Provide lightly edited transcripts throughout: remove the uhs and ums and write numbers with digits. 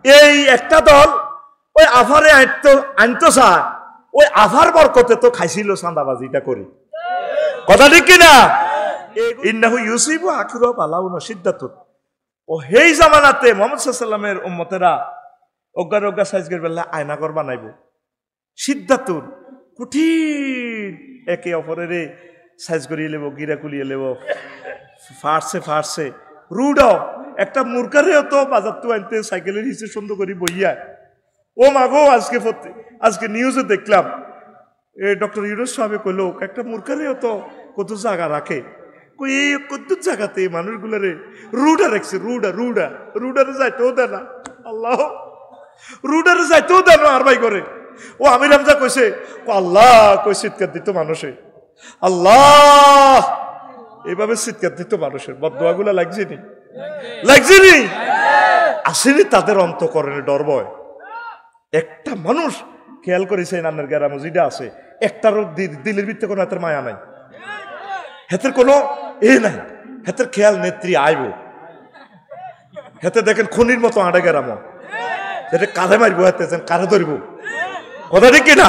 এই একটা দল ওই আফারে আনতো চায়, ওই আফার বরকতে তো খাইছিল চাঁদাবাজিটা করি। কথা ঠিক কিনা? ইন্নাহু ইউসিবু আখিরু বালাউন সিদ্ধাতুন। ও সেই জামানাতে মুহাম্মদ সাল্লাল্লাহু আলাইহি ওয়াসাল্লামের উম্মতেরা অজ্ঞা সাইজের বেলা আয়নাঘর বানাইব। সিদ্ধাতুন কঠিন, একে অপরের সাইজ করিয়ে লেব, গিরা কুলিয়ে লেব, ফার্সে রুডাও একটা মূর্খারেও তো বাজার তো আনতে সাইকেলের হিসেবে সুন্দর করে বইয়া। ও মাগো, আজকে নিউজে দেখলাম ডক্টর ইউনুস সাহেব কইল একটা মূর্খারেও তো কত জায়গা রাখে, এই কত জায়গাতে মানুষগুলারে রুডা রাখছে, রুডারে যাইতেও দেয় না। আল্লাহ, রুডারে যাইতেও দেয় না আর ভাই করে। ও আমির হামজা কইছে, আল্লাহ কই চিৎকার দিত মানুষে, আল্লাহ এইভাবে চিৎকার দিত মানুষের বদদোয়া গুলা লাগছেনি আসেনি তাদের অন্তঃকরণে ডর ভয়। একটা মানুষ খেয়াল করেছে নানের গ্রামে যেটা আছে, একটারও দিলের ভিত্তি কোনো হাতের মায়া নাই, হাতের কোনো নাই, হাতের খেয়াল নেত্রী আইব, হাতে দেখেন খনির মতো আড়ে গ্রাম, এটা কাঁধে মারবো, হাতে কাঁধে ধরবো। কথা ঠিক কিনা?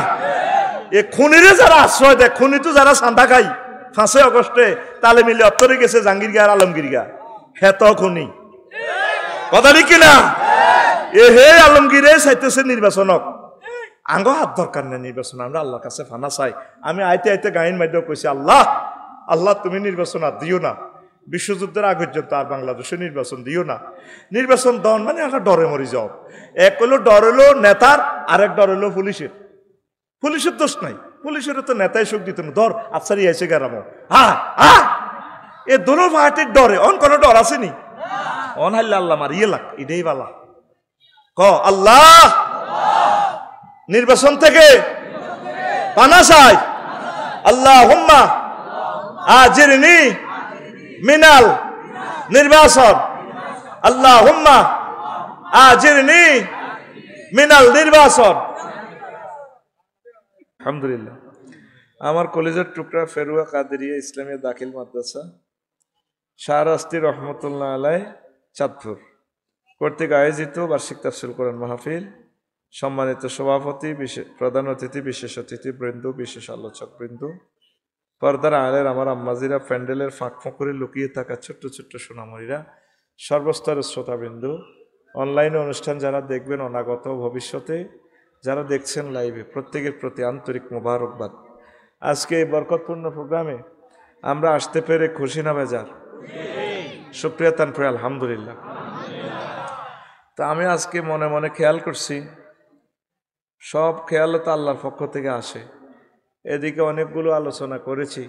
এ খনিরে যারা আশ্রয় দেয়, খনি তো যারা চান্দা খাই 5 আগস্টে তালে মিলে অত্তরে গেছে জাহাঙ্গীরগা আর আলমগীরগা, হেত খনি। কথা ঠিক কিনা? এ হে আলমগীরে চাইতেছে নির্বাচনক, আঙ্গ হাত দরকার নেই নির্বাচন, আমরা আল্লাহর কাছে ফানা চাই। আমি আইতে গাইন মাধ্যমে কইছি, আল্লাহ তুমি নির্বাচন আর দিও না, বিশ্বযুদ্ধের আগ পর্যন্ত আর বাংলাদেশে নির্বাচন দিও না। নির্বাচন দন মানে আমরা ডরে মরি যাও। এক হলো ডর হলো নেতার, আরেক ডর হলো পুলিশের দোষ নাই, পুলিশের তো নেতাই শোক দিত না, ধর আফসারি আইসে গেরাম, এ দোনো পার্টির ডরে অন কোনো ডর আসেনি, অন হাইলে আল্লাহ মার ইয়ে লাগ, এটাই বালা। আল্লাহ নির্বাচন থেকে পানা চাই, আল্লাহুম্মা আজিরনি মিনাল নির্বাচন, আল্লাহুম্মা আজিরনি মিনাল নির্বাচন। আলহামদুলিল্লাহ। আমার কলেজের টুকরা ফেরুয়া কাদেরিয়া ইসলামিয়া দাখিল মাদ্রাসা শাহরাস্তি রহমতুল্লাহ আলাই চাঁদপুর কর্তৃক আয়োজিত বার্ষিক তাফসীর কোরআন মাহফিল, সম্মানিত সভাপতি, প্রধান অতিথি, বিশেষ অতিথি বৃন্দ, বিশেষ আলোচক বৃন্দ, পর্দার আলের আমার আম্মাজিরা, প্যান্ডেলের ফাঁক ফোঁকরে লুকিয়ে থাকা ছোট্ট ছোট্ট সোনামণিরা, সর্বস্তরের শ্রোতাবৃন্দ, অনলাইনে অনুষ্ঠান যারা দেখবেন অনাগত ভবিষ্যতে, যারা দেখছেন লাইভে, প্রত্যেকের প্রতি আন্তরিক মোবারকবাদ। আজকে এই বরকতপূর্ণ প্রোগ্রামে আমরা আসতে পেরে খুশি না বেজার? শুকরিয়া তানফির আলহামদুলিল্লাহ। তা আমি আজকে মনে মনে খেয়াল করছি, সব খেয়াল তো আল্লাহর পক্ষ থেকে আসে। এদিকে অনেকগুলো আলোচনা করেছি,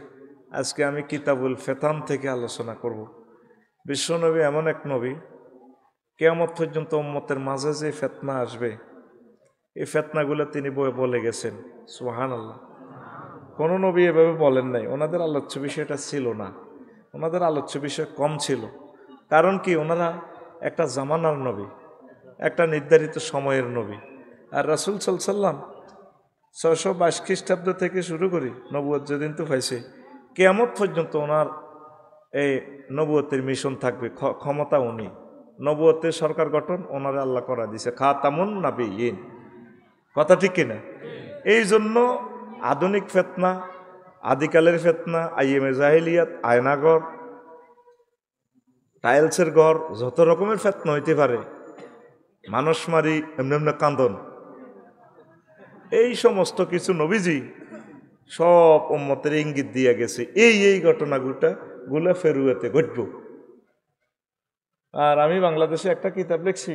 আজকে আমি কিতাবুল ফেতান থেকে আলোচনা করব। বিশ্বনবী এমন এক নবী, কিয়ামত পর্যন্ত উম্মতের মাঝে যে ফেতনা আসবে, এই ফেতনাগুলো তিনি বলে গেছেন। সুবহানাল্লাহ। কোনো নবী এভাবে বলেন নাই। ওনাদের আলোচ্য বিষয়টা ছিল না, ওনাদের আলোচ্য বিষয় কম ছিল। কারণ কি, ওনারা একটা জামানার নবী, একটা নির্ধারিত সময়ের নবী। আর রাসূল সাল্লাল্লাহু আলাইহি ওয়াসাল্লাম 622 খ্রিস্টাব্দ থেকে শুরু করি নবুয়ত যেদিন তো পাইছে, কিয়ামত পর্যন্ত ওনার এই নবুয়তের মিশন থাকবে, ক্ষমতা উনি, নবুয়তের সরকার গঠন ওনারে আল্লাহ করা দিছে, খাতামুন নাবিয়্যিন। কথা ঠিক কিনা? এই জন্য আধুনিক ফেতনা, আদিকালের ফেতনা, আইএমএ জাহিলিয়াত, আয়নাঘর, টাইলসের ঘর, যত রকমের ফেতনা হইতে পারে, মানুষ মারি, এমনি কান্দন, এই সমস্ত কিছু নবীজি সব উম্মতের ইঙ্গিত দিয়ে গেছে, এই ঘটনাগুলা ফেরুয়াতে ঘটব। আর আমি বাংলাদেশে একটা কিতাব লিখছি,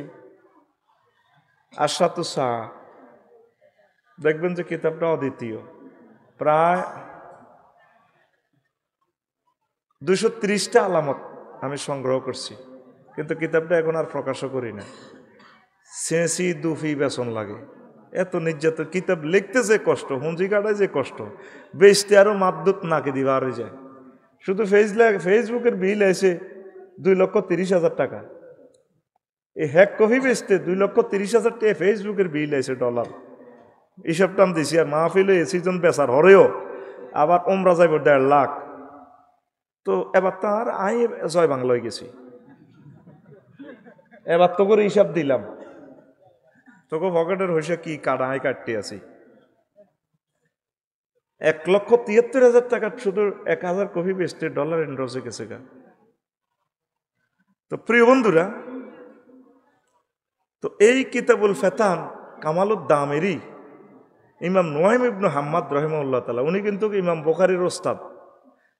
আশরাতু সাআ, দেখবেন যে কিতাবটা অদ্বিতীয়, প্রায় 230টা আলামত আমি সংগ্রহ করছি, কিন্তু কিতাবটা এখন আর প্রকাশও করি না। সেঁসি দুফি বেসন লাগে, এত নির্যাতন। কিতাব লিখতে যে কষ্ট, হুঞ্জি কাটায় যে কষ্ট, বেচতে আরো মাদ্দুত নাকে দিবা আর যায়। শুধু ফেসবুকের বিল এসে 2,30,000 টাকা, এই হ্যাক কফি বেচতে 2,30,000 টাকা ফেসবুকের বিল এসে ডলার। এইসব টান দিছি। আর মাহফিলে সিজন বেচার হরেও আবার ওমরা যাইব 1.5 লাখ। তো এবার তার জয় বাংলায় গেছি, এবার তো করে হিসাব দিলাম তোকে পকেটের হইসে কি কাটাই কাটতে আছি। 1,73,000 টাকা শুধু 1,000 কপি বেচতে ডলার এন্ড্রসে গেছে গা। তো প্রিয় বন্ধুরা, তো এই কিতাবুল ফেতান কামালুদ্দামেরি ইমাম নুয়াইম ইবনে হাম্মাদ রাহিমাহুল্লাহ তাআলা, উনি কিন্তু ইমাম বুখারীর ওস্তাদ।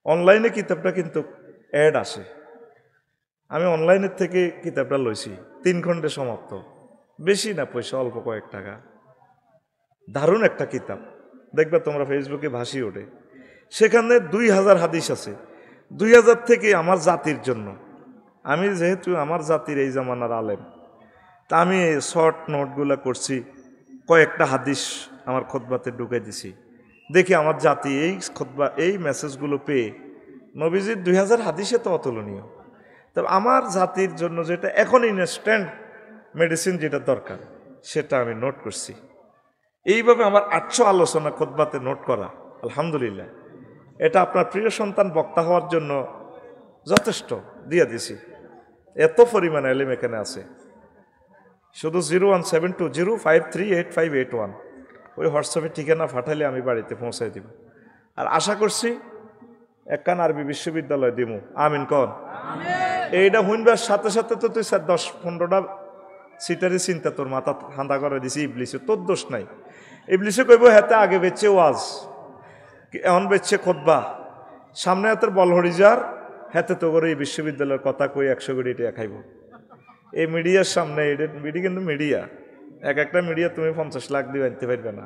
অনলাইনে কিতাবটা কিন্তু অ্যাড আসে, আমি অনলাইনের থেকে কিতাবটা লইছি, 3 খণ্ডে সমাপ্ত, বেশি না, পয়সা অল্প কয়েক টাকা। দারুণ একটা কিতাব, দেখবে তোমরা ফেসবুকে ভাসি ওঠে। সেখানে 2000 হাদিস আছে। 2000 থেকে আমার জাতির জন্য, আমি যেহেতু আমার জাতির এই জামানার আলেম, তা আমি শর্ট নোটগুলো করছি, কয়েকটা হাদিস আমার খুতবাতে ঢুকে দিছি। দেখি আমার জাতি এই খুতবা এই মেসেজগুলো পেয়ে নবীজির 2000 হাদিসে তো অতুলনীয়। তবে আমার জাতির জন্য যেটা এখন ইনস্ট্যান্ট মেডিসিন যেটা দরকার সেটা আমি নোট করছি। এইভাবে আমার 800 আলোচনা খুতবাতে নোট করা, আলহামদুলিল্লাহ, এটা আপনার প্রিয় সন্তান বক্তা হওয়ার জন্য যথেষ্ট দিয়ে দিছি। এত পরিমাণ এলিম এখানে আছে। শুধু 01720538581 ওই হোয়াটসঅ্যাপে ঠিকানা পাঠালে আমি বাড়িতে পৌঁছাই দিব। আর আশা করছি একখান আরবি বিশ্ববিদ্যালয় দিব। আমিন কন। এইটা হুইনবার সাথে সাথে তো তুই 10-15টা সিটারি চিন্তা তোর মাথা ঠান্ডা করে দিছি ইবলিসে, তোর দোষ নাই। ইবলিসে কইব হাতে আগে বেচছে ওয়াজ, এখন বেচছে খুতবা, সামনে হাতের বলহরিজার হাতে তো করে এই বিশ্ববিদ্যালয়ের কথা কই 100 কোটি টাকা খাইব। এই মিডিয়ার সামনে, এটা মিডিয়া কিন্তু মিডিয়া, একটা মিডিয়া তুমি 50 লাখ দিয়ে আনতে পারবে না।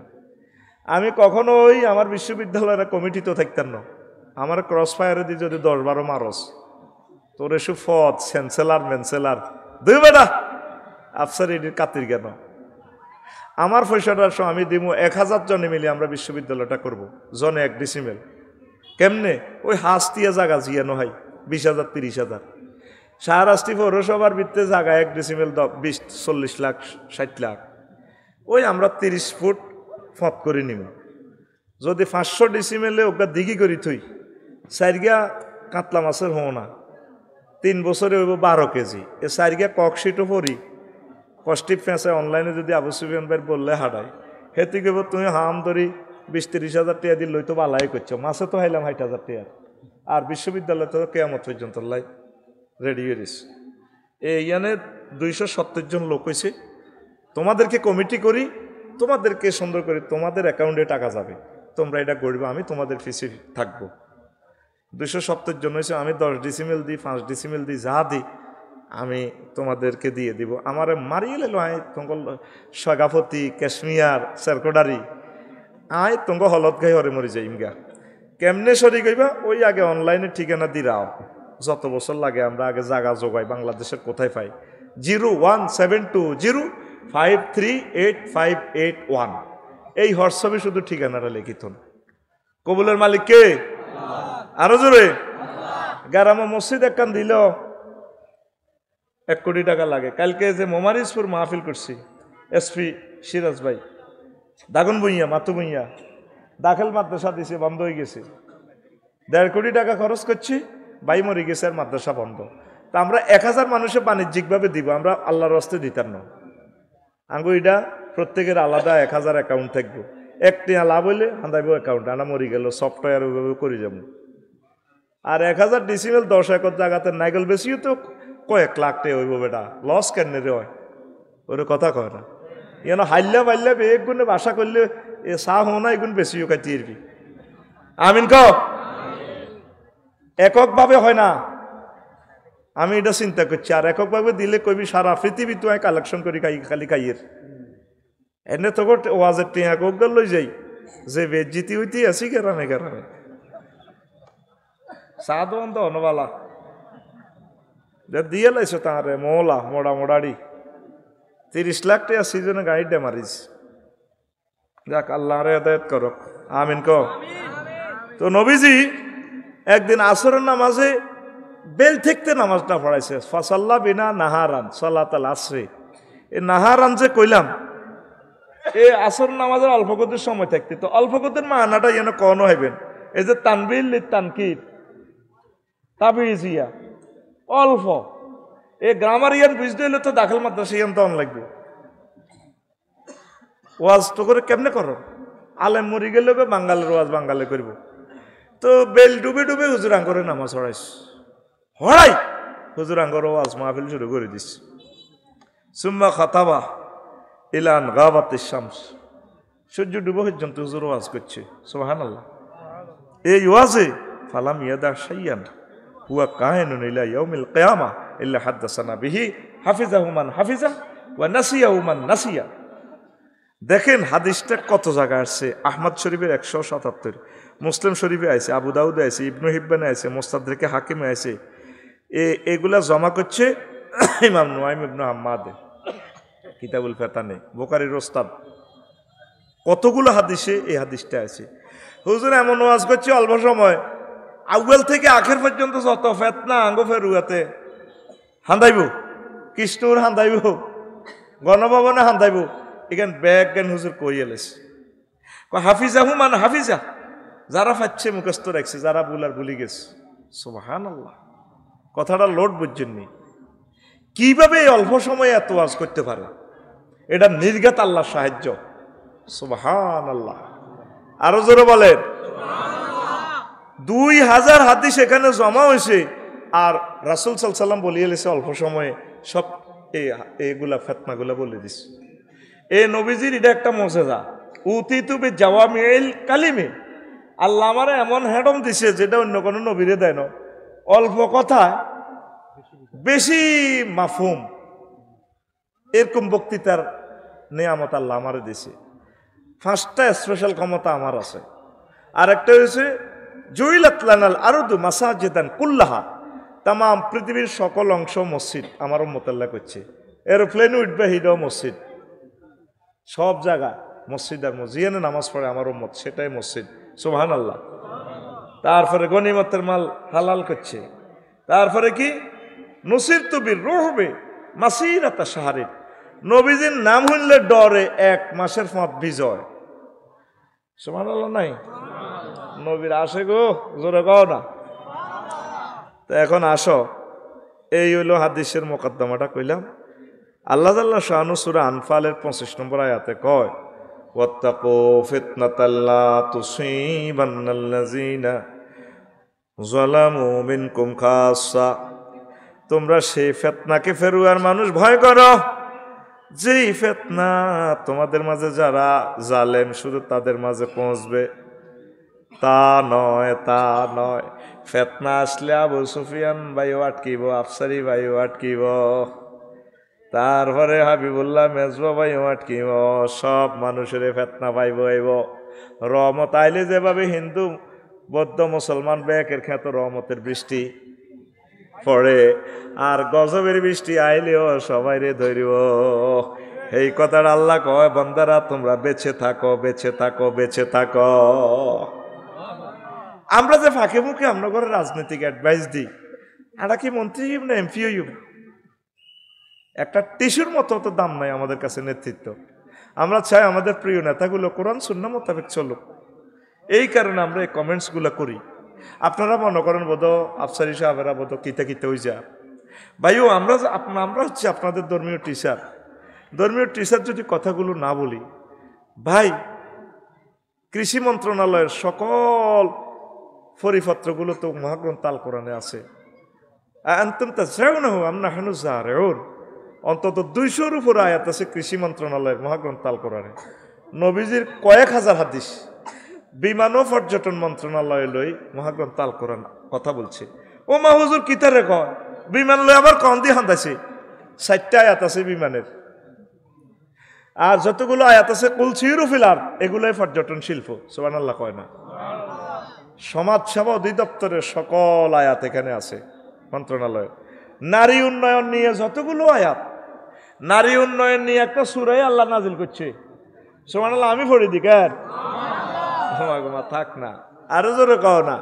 আমি কখনো ওই আমার বিশ্ববিদ্যালয়ের কমিটি তো থাকতাম না, আমার ক্রস ফায়ারে দিয়ে যদি 10-12 মারস, তোর এসব ফদ চ্যান্সেলার মেন্সেলার দুই বেটা আফসার এটির কাতির কেন? আমার পয়সাটার সময় আমি দিব 1000 জনে মিলে আমরা বিশ্ববিদ্যালয়টা করব, জনে 1 ডিসিমেল। কেমনে? ওই হাঁস দিয়ে জায়গা জিয়ানো হয় 20,000 30,000। শাহরাস্তি পৌরসভার ভিত্তিতে জায়গা 1 ডিসিমেল 20-40 লাখ 60 লাখ। ওই আমরা 30 ফুট ফত করে নিব। যদি 500 ডিসিমেলে ওকে দিঘি করি থই, 4 কাতলা মাছের হো না, 3 বছরে হইব 12 কেজি। এ 4 ককশিটও পরি কষ্টিপ ফেঁসে অনলাইনে যদি আবু সুফিয়ান ভাই বললে হাঁটাই, হেতু কেব তুমি হাম ধরি 20-30,000 টাকা দিয়ে লই তো বালাই করছো, মাছে তো হাইলাম 60,000 টাকা। আর বিশ্ববিদ্যালয় তো কেয়ামত পর্যন্ত লাই রেডি হয়ে দিস। এইখানে 270 জন লোক হয়েছে, তোমাদেরকে কমিটি করি, তোমাদেরকে সুন্দর করে তোমাদের অ্যাকাউন্টে টাকা যাবে, তোমরা এটা করবে, আমি তোমাদের ফিসে থাকবো। 270 জন হয়েছে, আমি 10 ডিসিমেল দিই, 5 ডিসিমেল দিই, যা দিই আমি তোমাদেরকে দিয়ে দিব। আমার মারিয়ে লেলো আয় তঙ্গ সগাফতি কাশ্মীর সারকোডারি আয় তঙ্গ হলত গাই হরে মরি যাই ইমগা। কেমনে সরি গইবা? ওই আগে অনলাইনে ঠিকানা দিরাও, যত বছর লাগে আমরা আগে জায়গা জোগাই, বাংলাদেশের কোথায় পাই, 01720538581 এই হোয়াটসঅ্যাপে শুধু ঠিকানাটা লিখিত। কবুলের মালিক কে? আরো জোরে। গ্রামে মসজিদ একখান দিল 1 কোটি টাকা লাগে। কালকে যে মোমারিজপুর মাহফিল করছি, এসপি সিরাজ ভাই, দাগন বইয়া মাতু বইয়া দাখিল মাদ্রাসা দিছে, বন্ধ হয়ে গেছে। 1.5 কোটি টাকা খরচ করছি, ভাই মরে গেছে আর মাদ্রাসা বন্ধ। তা আমরা 1000 মানুষে বাণিজ্যিকভাবে দিব, আমরা আল্লাহর রাস্তে দিতাম না। আঙ্গু এটা প্রত্যেকের আলাদা 1000 অ্যাকাউন্ট থাকবো, 1 টাকা লাভ হইলে হাঁদাইব অ্যাকাউন্ট, আনা মরি গেল সফটওয়্যার ওইভাবে করে যাব। আর 1000 ডিসিমেল 10 একর জায়গাতে নাইগল বেশিও তো কয়েক লাখ টাকা হইব, বেটা লস কেন রে হয়, ওরে কথা কয় না। যেন হাইল্লা বাল্লা এক গুণে বাসা করলে এ চা হো না, এগুণ বেশিও কাটি এরবি। আমিন ক। এককভাবে হয় না, আমি এটা চিন্তা করছি। আর এককভাবে দিলে কবি সারা পৃথিবী তো কালেকশন করি খালি খাইয়ের এনে তো ওয়াজের টিয়া কোকগাল লই যাই, যে বেজিতি হইতে আছি গেরামে গেরামে চা দোকান তো অনবালা দিয়ে লাইছো তাঁরে মোলা মোড়া মোড়াড়ি 30 লাখ টাকা সিজনে গাড়ি ডে মারিস। যাক আল্লাহ রে হেদায়েত করো, আমিন ক। তো নবীজি একদিন আসরের নামাজে বেল থেকতে নামাজটা পড়াইছে, ফাসাল্লা বিনা নাহারান সালাতাল আসরে। এই নাহারান যে কইলাম, এই আসর নামাজের অল্প কতির সময় থাকতে, তো অল্প কতির মানাটা যেন কন হইবেন, এই যে তানবিল তানকির তাবিজিয়া অল্প, এই গ্রামার ইয়ান বুঝতে হইলে তো দাখিল মাদ্রাসা ইয়ান তো অন লাগবে। ওয়াজ তো করে কেমনে করো? আলেম মরি গেলে বাঙ্গালের ওয়াজ বাঙ্গালে করব। তো বেল ডুবে ডুবে হুজুর আঙ্গরে নামাজ হড়াইস, হড়াই হুজুর আঙ্গর ওয়াজ মাহফিল শুরু করে দিস। সুম্মা খাতাবা ইলান গাবাতিশ শামস, সূর্য ডুবে পর্যন্ত হুজুর ওয়াজ করছে। সুবহানাল্লাহ। এই ওয়াজে ফালাম ইয়াদা শাইয়ান হুয়া কায়িনুন ইলা ইয়াউমিল কিয়ামা ইল্লা হাদাসানা বিহি হাফিজাহু মান হাফিজা ওয়া নাসিয়াহু মান নাসিয়া। দেখেন হাদিসটা কত জায়গায় আসছে। আহমদ শরীফের 177, মুসলিম শরীফে আছে, আবু দাউদে আছে, ইবনু হিব্বানে আছে, মুস্তাদরিকে হাকিমে আছে। এগুলা জমা করছে ইমাম নুয়াইম ইবনে হাম্মাদে কিতাবুল ফিতানে, বুখারীর ওস্তাদ। কতগুলো হাদিসে এই হাদিসটা আছে। হুজুর এমন ওয়াজ করছে অল্প সময়, আউয়াল থেকে আখের পর্যন্ত যত ফেতনা আঙ্গ ফেরুয়াতে হান্দাইব, কৃষ্ণুর হান্দাইব, গণভবনে হান্দাইব, এখানে ব্যাগ জ্ঞান হুজুর কই এলেছে। হাফিজাহু মান হাফিজা, যারা ফাচ্ছে মুখস্থ রাখছে, যারা বুলার বুলি গেছে। সুবহানাল্লাহ, কথাটা লোড বুঝছেননি। কিভাবে এই অল্প সময়ে এত ওয়াজ করতে পারে? এটা নির্ঘাত আল্লাহর সাহায্য। সুবহানাল্লাহ, আরো জোরে বলেন। 2000 হাদিস এখানে জমা হয়েছে, আর রাসূল সাল্লাল্লাহু আলাইহি সাল্লাম বলিয়ে এলেছে অল্প সময়ে সব এইগুলা ফিতনাগুলা বলে দিছে। এই নবীজির এটা একটা মুজিজা। উতিতু বি জাওয়ামিল কালিমে, আল্লাহ আমারে এমন হেডম দিছে যেটা অন্য কোনো নবীরে দেয় না। অল্প কথা বেশি মাফহুম, এরকম বক্তৃতার নিয়ামত আল্লাহ আমারে দিছে। 5টা স্পেশাল ক্ষমতা আমার আছে। আর একটা হয়েছে জুইলাত লানাল আরদু মাসাজিদান কুল্লাহা, তামাম পৃথিবীর সকল অংশ মসজিদ আমার উম্মতাল্লাহ করছে। এরোপ্লেন উঠবে হিডও মসজিদ, সব জায়গা মসজিদ আর মসজিদে নামাজ পড়ে আমার উম্মত, সেটাই মসজিদ। সুবহানাল্লাহ। তারপরে গনিমতের মাল হালাল করছে। তারপরে কি নুসিরতু বির রুহবে মাসিরাতা শাহরিন, নবীজির নাম হইলে ডরে 1 মাসের পথ বিজয়। সুবহানাল্লাহ নাই? নবীর আসে গো, জোরে কও না। তো এখন আসো, এই হইল হাদিসের মোকদ্দমাটা কইলাম। আল্লাহ তাআলা শানু সূরা আনফালের 25 নম্বর আয়াতে কয়, ওয়াত্তাকু ফিতনাতাল লা তুসিবান্নাল্লাযিনা যালামু মিনকুম খাসসা, তোমরা সেই ফিতনাকে ফেরুয়ার মানুষ ভয় করো, যেই ফিতনা তোমাদের মাঝে যারা জালেম শুধু তাদের মাঝে পৌঁছবে। তা নয়, তা নয়। ফিতনা আসলে আবু সুফিয়ান ভাইও আটকিব, আফসারি ভাইও আটকিব, তারপরে হাবিবুল্লাহ মেজবা ভাইও আটকিব, সব মানুষের ফিতনা পাইব আইব। রহমত আইলে যেভাবে হিন্দু বৌদ্ধ মুসলমান ব্যাকের খ্যাত রহমতের বৃষ্টি পড়ে, আর গজবের বৃষ্টি আইলেও সবাই রে ধরিব। এই কথাটা আল্লাহ কয়, বান্দারা তোমরা বেঁচে থাকো, বেঁচে থাকো, বেঁচে থাকো। আমরা যে ফাঁকে মুখে আমরা করে রাজনৈতিক অ্যাডভাইস দিই, এটা কি মন্ত্রী না এমপি হইব? একটা টিস্যুর মতো তো দাম নাই আমাদের কাছে নেতৃত্ব। আমরা চাই আমাদের প্রিয় নেতাগুলো কোরআন সুন্নাহ মোতাবেক চলুক। এই কারণে আমরা এই কমেন্টসগুলো করি। আপনারা মনে করেন বোধ আফসারি সাহেবেরা বোধ কিতে কিতে হয়ে যা ভাইও, আমরা হচ্ছে আপনাদের ধর্মীয় টিচার। ধর্মীয় টিচার যদি কথাগুলো না বলি, ভাই কৃষি মন্ত্রণালয়ের সকল পরিপত্রগুলো তো মহাগ্রন্থ আল কোরআনে আছে। অন্তত 200-র উপর আয়াত আছে কৃষি মন্ত্রণালয়ের মহাগ্রন্থ আল কোরআনে। নবীজির কয়েক হাজার হাদিস। বিমান ও পর্যটন মন্ত্রণালয় লই মহাগ্রন্থ আল কোরআন কথা বলছে। ও মা হুজুর কিতারে কয় বিমান লই আবার কন দিয়ে হান্দাইছে। 4টা আয়াত আছে বিমানের, আর যতগুলো আয়াত আছে কুল সিরু ফিল আরদ, এগুলোই পর্যটন শিল্প। সুবহানাল্লাহ কয় না? সমাজসেবা অধিদপ্তরের সকল আয়াত এখানে আছে মন্ত্রণালয়ে। নারী উন্নয়ন নিয়ে যতগুলো আয়াত, নারী উন্নয়ন নিয়ে একটা সূরা আল্লাহ নাজিল করছে। সুবহানাল্লাহ, আমি পড়ে দিই কেন? থাক না, আরো জোরে কও না।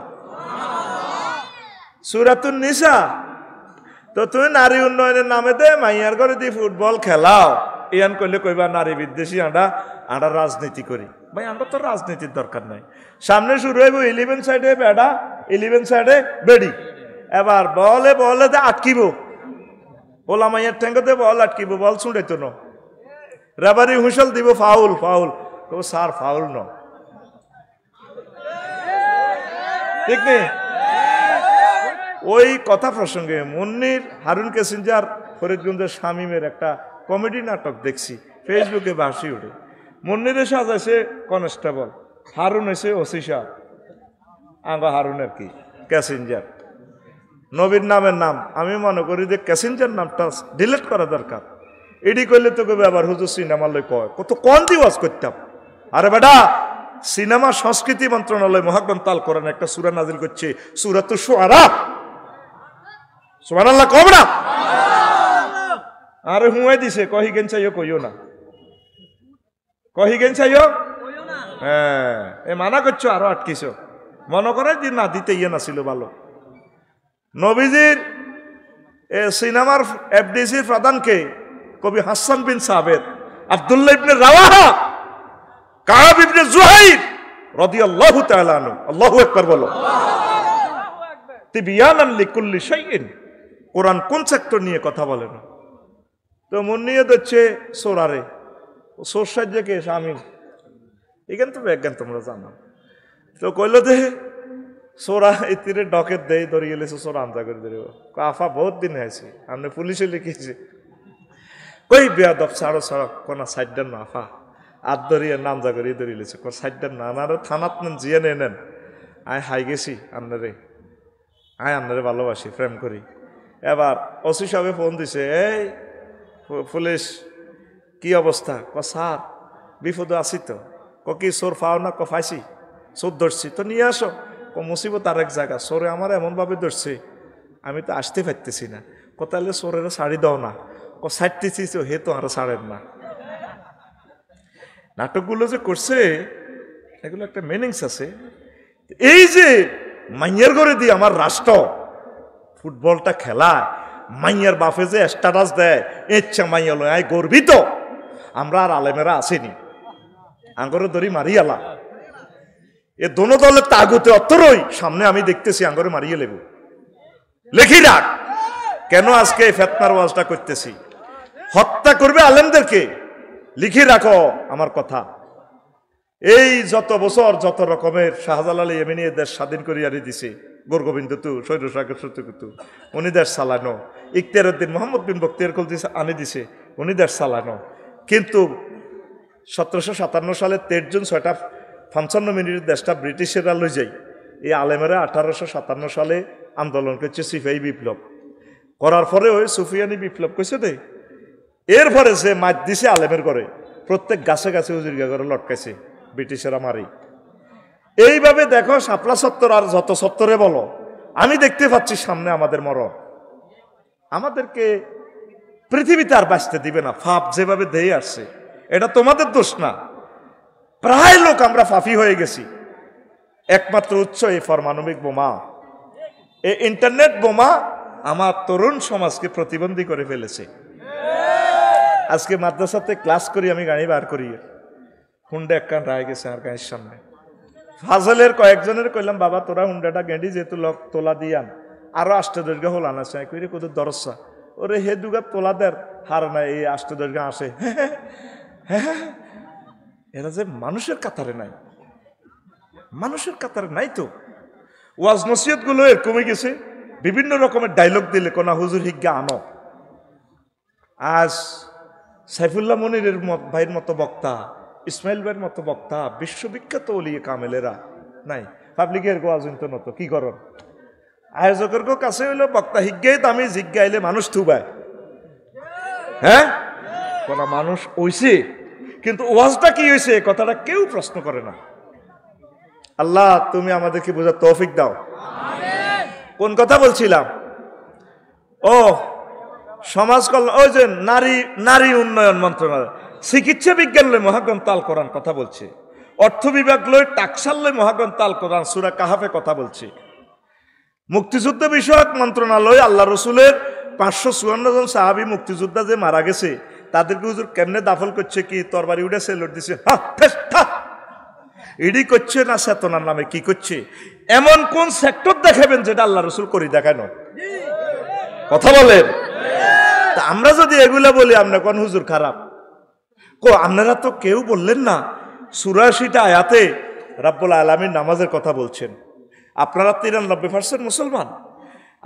সূরাতুন নিসা। তো তুমি নারী উন্নয়নের নামে দে মাইয়ার ঘরে দিয়ে ফুটবল খেলাও, ইয়ান করলে কইবা নারী বিদ্বেষী, আমরা রাজনীতি করি। ভাই আমরা তো রাজনীতির দরকার নাই। সামনে শুরু হইব 11 সাইডে বেড়া, 11 সাইডে বেড়ি। এবার বলে বলে দে আটকিব, ওলা মাইয়ার ঠেঙ্গতে বল আটকিব, বল ছুঁড়ে তো রেফারি হুইসেল দিব ফাউল ফাউল, ও স্যার ফাউল ন, ঠিক নেই? ওই কথা প্রসঙ্গে মুন্নির হারুন ক্যাসেঞ্জার ফরিদগঞ্জের শামীমের একটা কমেডি নাটক দেখছি, ফেসবুকে ভাসি উঠে। মুন্নিরে সাজাইছে কনস্টেবল, হারুন হয়েছে ওসি সাহেব, আঙ্গ হারুনের কি ক্যাসেঞ্জার, নবীর নামের নাম। আমি মনে করি যে ক্যাসেঞ্জার নামটা ডিলিট করা দরকার। এডি করলে তোকে ব্যাপার হুজুর সিনেমার লই কয় কত কোন দিওয়াজ করতাম। আরে বেটা, সিনেমা সংস্কৃতি মন্ত্রণালয় মহাগ্রন্থ আল কোরআন একটা সূরা নাজিল করছে, সূরাতুশ শুআরা। সুবহানাল্লাহ কব না? আরে হুঁয়ে দিছে, কহি গেন চাইও কইও না, কহি গেন চাইও। হ্যাঁ, এ মানা করছো আরো আটকিছ, মনে করে যে না দিতে ইয়ে না ছিল ভালো। নবীজির সিনেমার এফডিসির প্রধানকে কবি হাসান বিন সাবেদ, আব্দুল্লাহ ইবনে রাওয়াহা, কাব ইবনে জুহাইর রাদিয়াল্লাহু তাআলা আনহু, আল্লাহু আকবার বলো। তিবিয়ানান লিকুল্লি শাইইন, কোরআন কোন সেক্টর নিয়ে কথা বলে না। তো মন নিয়ে দিচ্ছে সোরারে, সোর সাহায্যে কে স্বামী, এখান তো বিজ্ঞান তোমরা জানো। তো কইল দে সোরা এতিরে ডকের দেই ধরিয়ে গেলেছে, সোরা আন্দা করে ধরিব। আফা বহুত দিন হয়েছে, আপনি পুলিশে লিখেছে, কই বেয়াদব ছাড়ো ছাড়ো কোনা সাইডার না আফা, আর ধরিয়ে নামজা করিয়ে ধরিয়েছে, সাইডার না আনারে থানাত নেন জিয়ে নেন। আয় হাই গেছি আপনারে, আয় আপনারে ভালোবাসি, প্রেম করি। এবার ওসি সাহেব ফোন দিছে, এই পুলিশ কি অবস্থা? স্যার বিপদ আছি তো। কি চোর পাও না? পাইছি, চোর ধরছি তো নিয়ে আসো। মুসিবত আর এক জায়গা, চোরে আমার এমনভাবে ধরছে আমি তো আসতে পারতেছি না। তাহলে চোরের শাড়ি দাও না, ছাড়তেছি তো হে তো আরো ছাড়েন না। নাটকগুলো যে করছে এগুলো একটা মিনিংস আছে। এই যে মাইয়ার ঘরে দিয়ে আমার রাষ্ট্র ফুটবলটা খেলায়, মাইয়ার বাপে যে স্ট্যাটাস দেয়, ইচ্ছা মাইয়া লয় আয় গর্বিত, আমরা আর আলেমেরা আসেনি, আঙ্গরে দড়ি মারিয়ালা। এ দোনো দলের তাগুতে অত্তরই সামনে আমি দেখতেছি আঙ্গরে মারিয়ে লেবু। লেখি রাখ, কেন আজকে এই ফেতনার ওয়াজটা করতেছি? হত্যা করবে আলেমদেরকে, লিখে রাখো আমার কথা। এই যত বছর যত রকমের শাহজালাল ইয়েমেনি দেশ স্বাধীন করিয়ারি দিছে, গোরগোবিন্দ তু সৈরসাগর সত্যকুতু উনি দেশ চালানো, ইখতিয়ার উদ্দিন মোহাম্মদ বিন বখতিয়ার খলজি আনি দিছে উনি দেশ চালানো। কিন্তু 1757 সালে 13 জুন 6:55 দেশটা ব্রিটিশেরা লই যায়। এই আলেমেরা 1857 সালে আন্দোলন করছে, সিপাহী বিপ্লব করার পরে ওই সুফিয়ানি বিপ্লব করছে দে। এরপরে সে মাছ দিছে আলেমের করে, প্রত্যেক গাছে গাছে উজিরগা করে লটকাইছে, ব্রিটিশেরা মারি। এইভাবে দেখো শাপলা সত্তর আর যত সত্তরে বলো, আমি দেখতে পাচ্ছি সামনে আমাদের মরণ। আমাদেরকে পৃথিবীতে আর বাঁচতে দিবে না। ফাপ যেভাবে দেই আসছে, এটা তোমাদের দোষ না, প্রায় লোক আমরা ফাফি হয়ে গেছি। একমাত্র উৎস এই পারমাণবিক বোমা, এই ইন্টারনেট বোমা আমার তরুণ সমাজকে প্রতিবন্ধী করে ফেলেছে। আজকে মাদ্রাসাতে ক্লাস করি, আমি গাড়ি বার করি, হুন্ডা একখান রায় গেছে আর গাড়ির সামনে। ফাজলের কয়েকজনের কইলাম, বাবা তোরা হুন্ডাটা গেঁডি যেহেতু লোক তোলা দিয়ান, আরো আষ্টদৈর্ঘ্য হল আনাছে কইরে কত দরসা ওরে হে দুগা তোলা দের হার নাই, এই আষ্টদৈর্ঘ্য আসে। এরা যে মানুষের কাতারে নাই, মানুষের কাতারে নাই তো। ওয়াজ নসিহত গুলো কমে গেছে, বিভিন্ন রকমের ডায়লগ দিলে কোনা হুজুর হিজ্ঞা আনো। আজ সাইফুল্লাহ মনিরের ভাইয়ের মতো বক্তা, ইসমাইল ভাইয়ের মতো বক্তা, বিশ্ববিখ্যাত ওলিয়ে কামেলেরা নাই। পাবলিকের গোয়াজন্ত নত কি করন, আয়োজকের কাছে হইলো বক্তা হিজ্ঞাই দামি, জিজ্ঞাইলে মানুষ থুবায়। হ্যাঁ, কোন মানুষ ওইছে, কিন্তু ওয়াজটা কি হয়েছে কথাটা কেউ প্রশ্ন করে না। আল্লাহ তুমি আমাদেরকে বোঝার তৌফিক দাও। কোন কথা বলছিলাম? ও সমাজ কল্যাণ, ওই যে নারী উন্নয়ন মন্ত্রণালয়, চিকিৎসা বিজ্ঞান লয় মহাগ্রন্থ আল কোরআন কথা বলছে, অর্থ বিভাগ লয় টাকসাল লয় মহাগ্রন্থ আল কোরআন সূরা কাহাফে কথা বলছে, মুক্তিযুদ্ধ বিষয়ক মন্ত্রণালয় আল্লাহ রসুলের 554 জন সাহাবী মুক্তিযোদ্ধা যে মারা গেছে তাদেরকে হুজুর কেমনে দাফল করছে, কি তরবারি উঠে সেলট দিছে, ইডি করছে না চেতনার নামে কি করছে? এমন কোন সেক্টর দেখাবেন যেটা আল্লাহ রসুল করি দেখানো? কথা বলেন। তা আমরা যদি এগুলা বলি আমরা কোন হুজুর খারাপ, আপনারা তো কেউ বললেন না ৮৪টা আয়াতে রাব্বুল আলামিন নামাজের কথা বলছেন। আপনারা ৯৩% মুসলমান,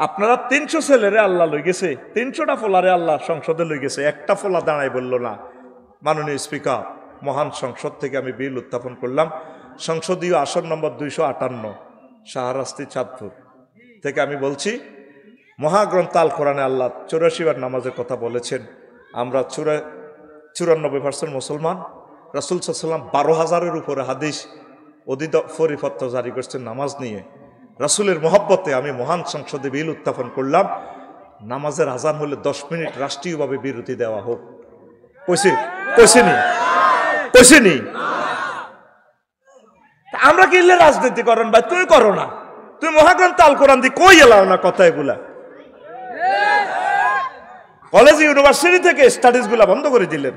আপনারা ৩০০ ছেলেরে আল্লাহ লই গেছে, ৩০০টা ফোলারে আল্লাহ সংসদে লই গেছে, একটা ফোলা দাঁড়াই বলল না। মাননীয় স্পিকার, মহান সংসদ থেকে আমি বিল উত্থাপন করলাম, সংসদীয় আসন নম্বর ২৫৮ শাহরাস্তি চাঁদপুর থেকে আমি বলছি, মহাগ্রন্থ আল কোরআনে আল্লাহ ৮৪ বার নামাজের কথা বলেছেন। আমরা ৯৪% মুসলমান। রাসূল সাল্লাল্লাহু আলাইহি ওয়াসাল্লাম ১২,০০০-এর উপরে হাদিস অদিত পরিপত্র জারি করছেন নামাজ নিয়ে। রাসূলের মহব্বতে আমি মহান সংসদে বিল উত্থাপন করলাম, নামাজের আজান হলে ১০ মিনিট রাষ্ট্রীয়ভাবে বিরতি দেওয়া হোক। কইছিনি আমরা কি রাজনীতি করেন ভাই? তুমি করো না, তুমি মহাগ্রন্থ আল কোরআন দিয়ে কই এলাও না কথা এগুলা। কলেজ ইউনিভার্সিটি থেকে স্টাডিজ গুলা বন্ধ করে দিলেন,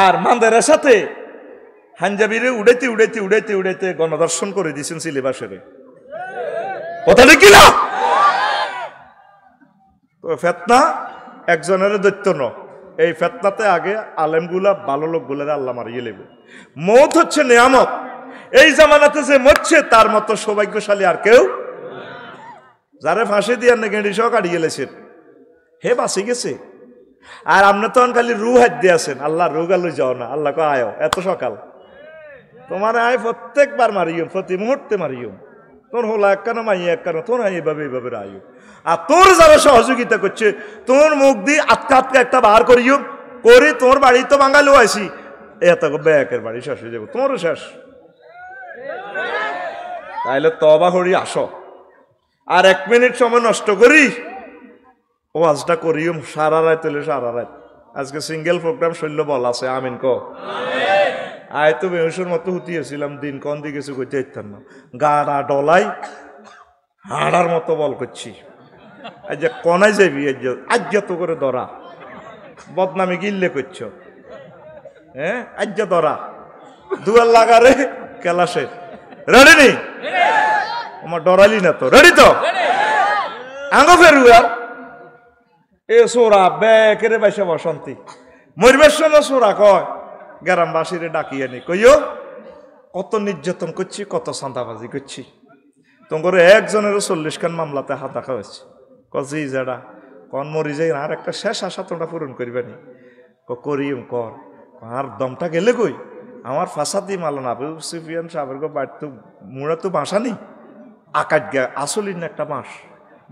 আর মান্দারের সাথে হাঞ্জাবিরে উড়াইতে উড়াইতে উড়াইতে উড়াইতে গণদর্শন করে দিয়েছেন সিলেবাসের। কথাটা কি না? তো ফেতনা একজনের দৈত্য ন, এই ফেতনাতে আগে আলেমগুলা ভালো লোকগুলারে আল্লাহ মারিয়ে লেবে। মৌত হচ্ছে নিয়ামত, এই জামানাতে যে মরছে তার মতো সৌভাগ্যশালী আর কেউ। যারে ফাঁসি দিয়ে গেঁড়ি সহ কাটিয়ে গেলেছেন, হে বাঁচি গেছে। আর আপনি তখন খালি রু হাত দিয়ে আছেন, আল্লাহ রু গালু যাও না, আল্লাহ কে আয় এত সকাল তোমার আয় প্রত্যেকবার মারিও, প্রতি মুহূর্তে মারিও। তোর হলো একখানা মাইয়া একখানা তোর আয় এইভাবে আয়ু। আর তোর যারা সহযোগিতা করছে তোর মুখ দিয়ে আটকা আটকা একটা বার করিও করে, তোর বাড়ি তো বাঙালিও আইসি, এত ব্যাকের বাড়ি শেষ হয়ে যাবো, তোমারও শেষ। তাইলে তবা হরি আসো, আর 1 মিনিট সময় নষ্ট করি ওয়াজটা করিও সারা রাত, হলে সারা রাত। আজকে সিঙ্গেল প্রোগ্রাম শৈল্য বল আছে, আমিন ক। আয় তো বেহুশের মতো হুতিয়েছিলাম, দিন কন দিয়ে গেছে কইতে ইত্যার না, গাড়া ডলাই হাড়ার মতো বল করছি। আজ কনাই যাবি, আজ তো করে ধরা বদনামি গিল্লে করছ, হ্যাঁ আজ ধরা দুয়ার লাগারে কেলাসের। রেডি নি? আমার ডরালি না তো? রেডি তো? আঙ্গ ফেরু আর এ সোরা বেকেরে বাইসা বসন্তি মরবের সময় সোরা কয় গ্রামবাসীরে ডাকিয়ে নি, কইও কত নির্যাতন করছি, কত চাঁদাবাজি করছি, তোমার একজনের 40 খান মামলাতে হাত রাখা হয়েছে। জি যারা কন মরি যাই আর একটা শেষ আশা তোমরা পূরণ করবেনি, করিম কর। আর দমটা গেলে কই, আমার ফাঁসা দি মালান আবু সুফিয়ান সাহেবের বাড়ি তো মুড়া তো বাসা নি, আকাশ গা আসলিন একটা বাঁশ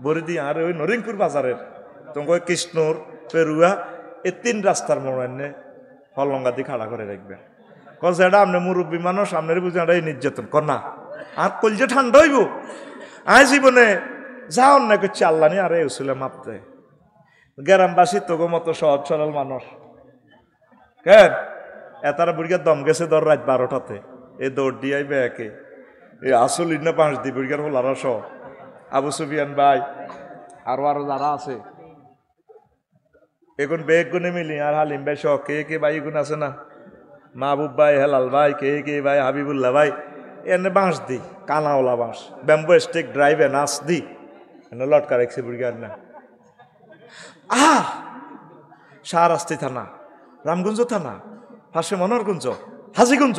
বরি দি। আর ওই নরিংপুর বাজারের তোমাকে কৃষ্ণর পেরুয়া এই 3 রাস্তার মোড়ে হলঙ্গা দিয়ে খাড়া করে রাখবে। যেটা আপনি মুরব্বী মানুষ, আপনার বুঝে এই নির্যাতন কর না, আর কলজে ঠান্ডা হইব। আয় জীবনে যা অন্যায় করছে আল্লাহ নি আর এসলে মাপতে। গ্রামবাসী তোগো মতো সহজ সরল মানুষ কেন এতারা বুড়িগার দম গেছে ধর রাত 12টাতে, এই দৌড় দিয়ে আইবে একে এই আসল ইন্না 5 দি বুড়িগার হলারা সহ আবু সুফিয়ান ভাই আরো যারা আছে এখন বেগ গুনে মিলি, আর হালিম ভাই সহ কে ভাই গুণ আছে না, মাহবুব ভাই, হেলাল ভাই, কে ভাই, হাবিবুল্লাহ ভাই, এনে বাঁশ দি কানাওলা বাঁশ ব্যাম্বো স্টিক ড্রাইভে নাচ দি এনে লটকা রেখছে বুড়িগার না। শাহরাস্তি থানা, রামগঞ্জ থানা, পাশে মনোহরগঞ্জ, হাজিগঞ্জ,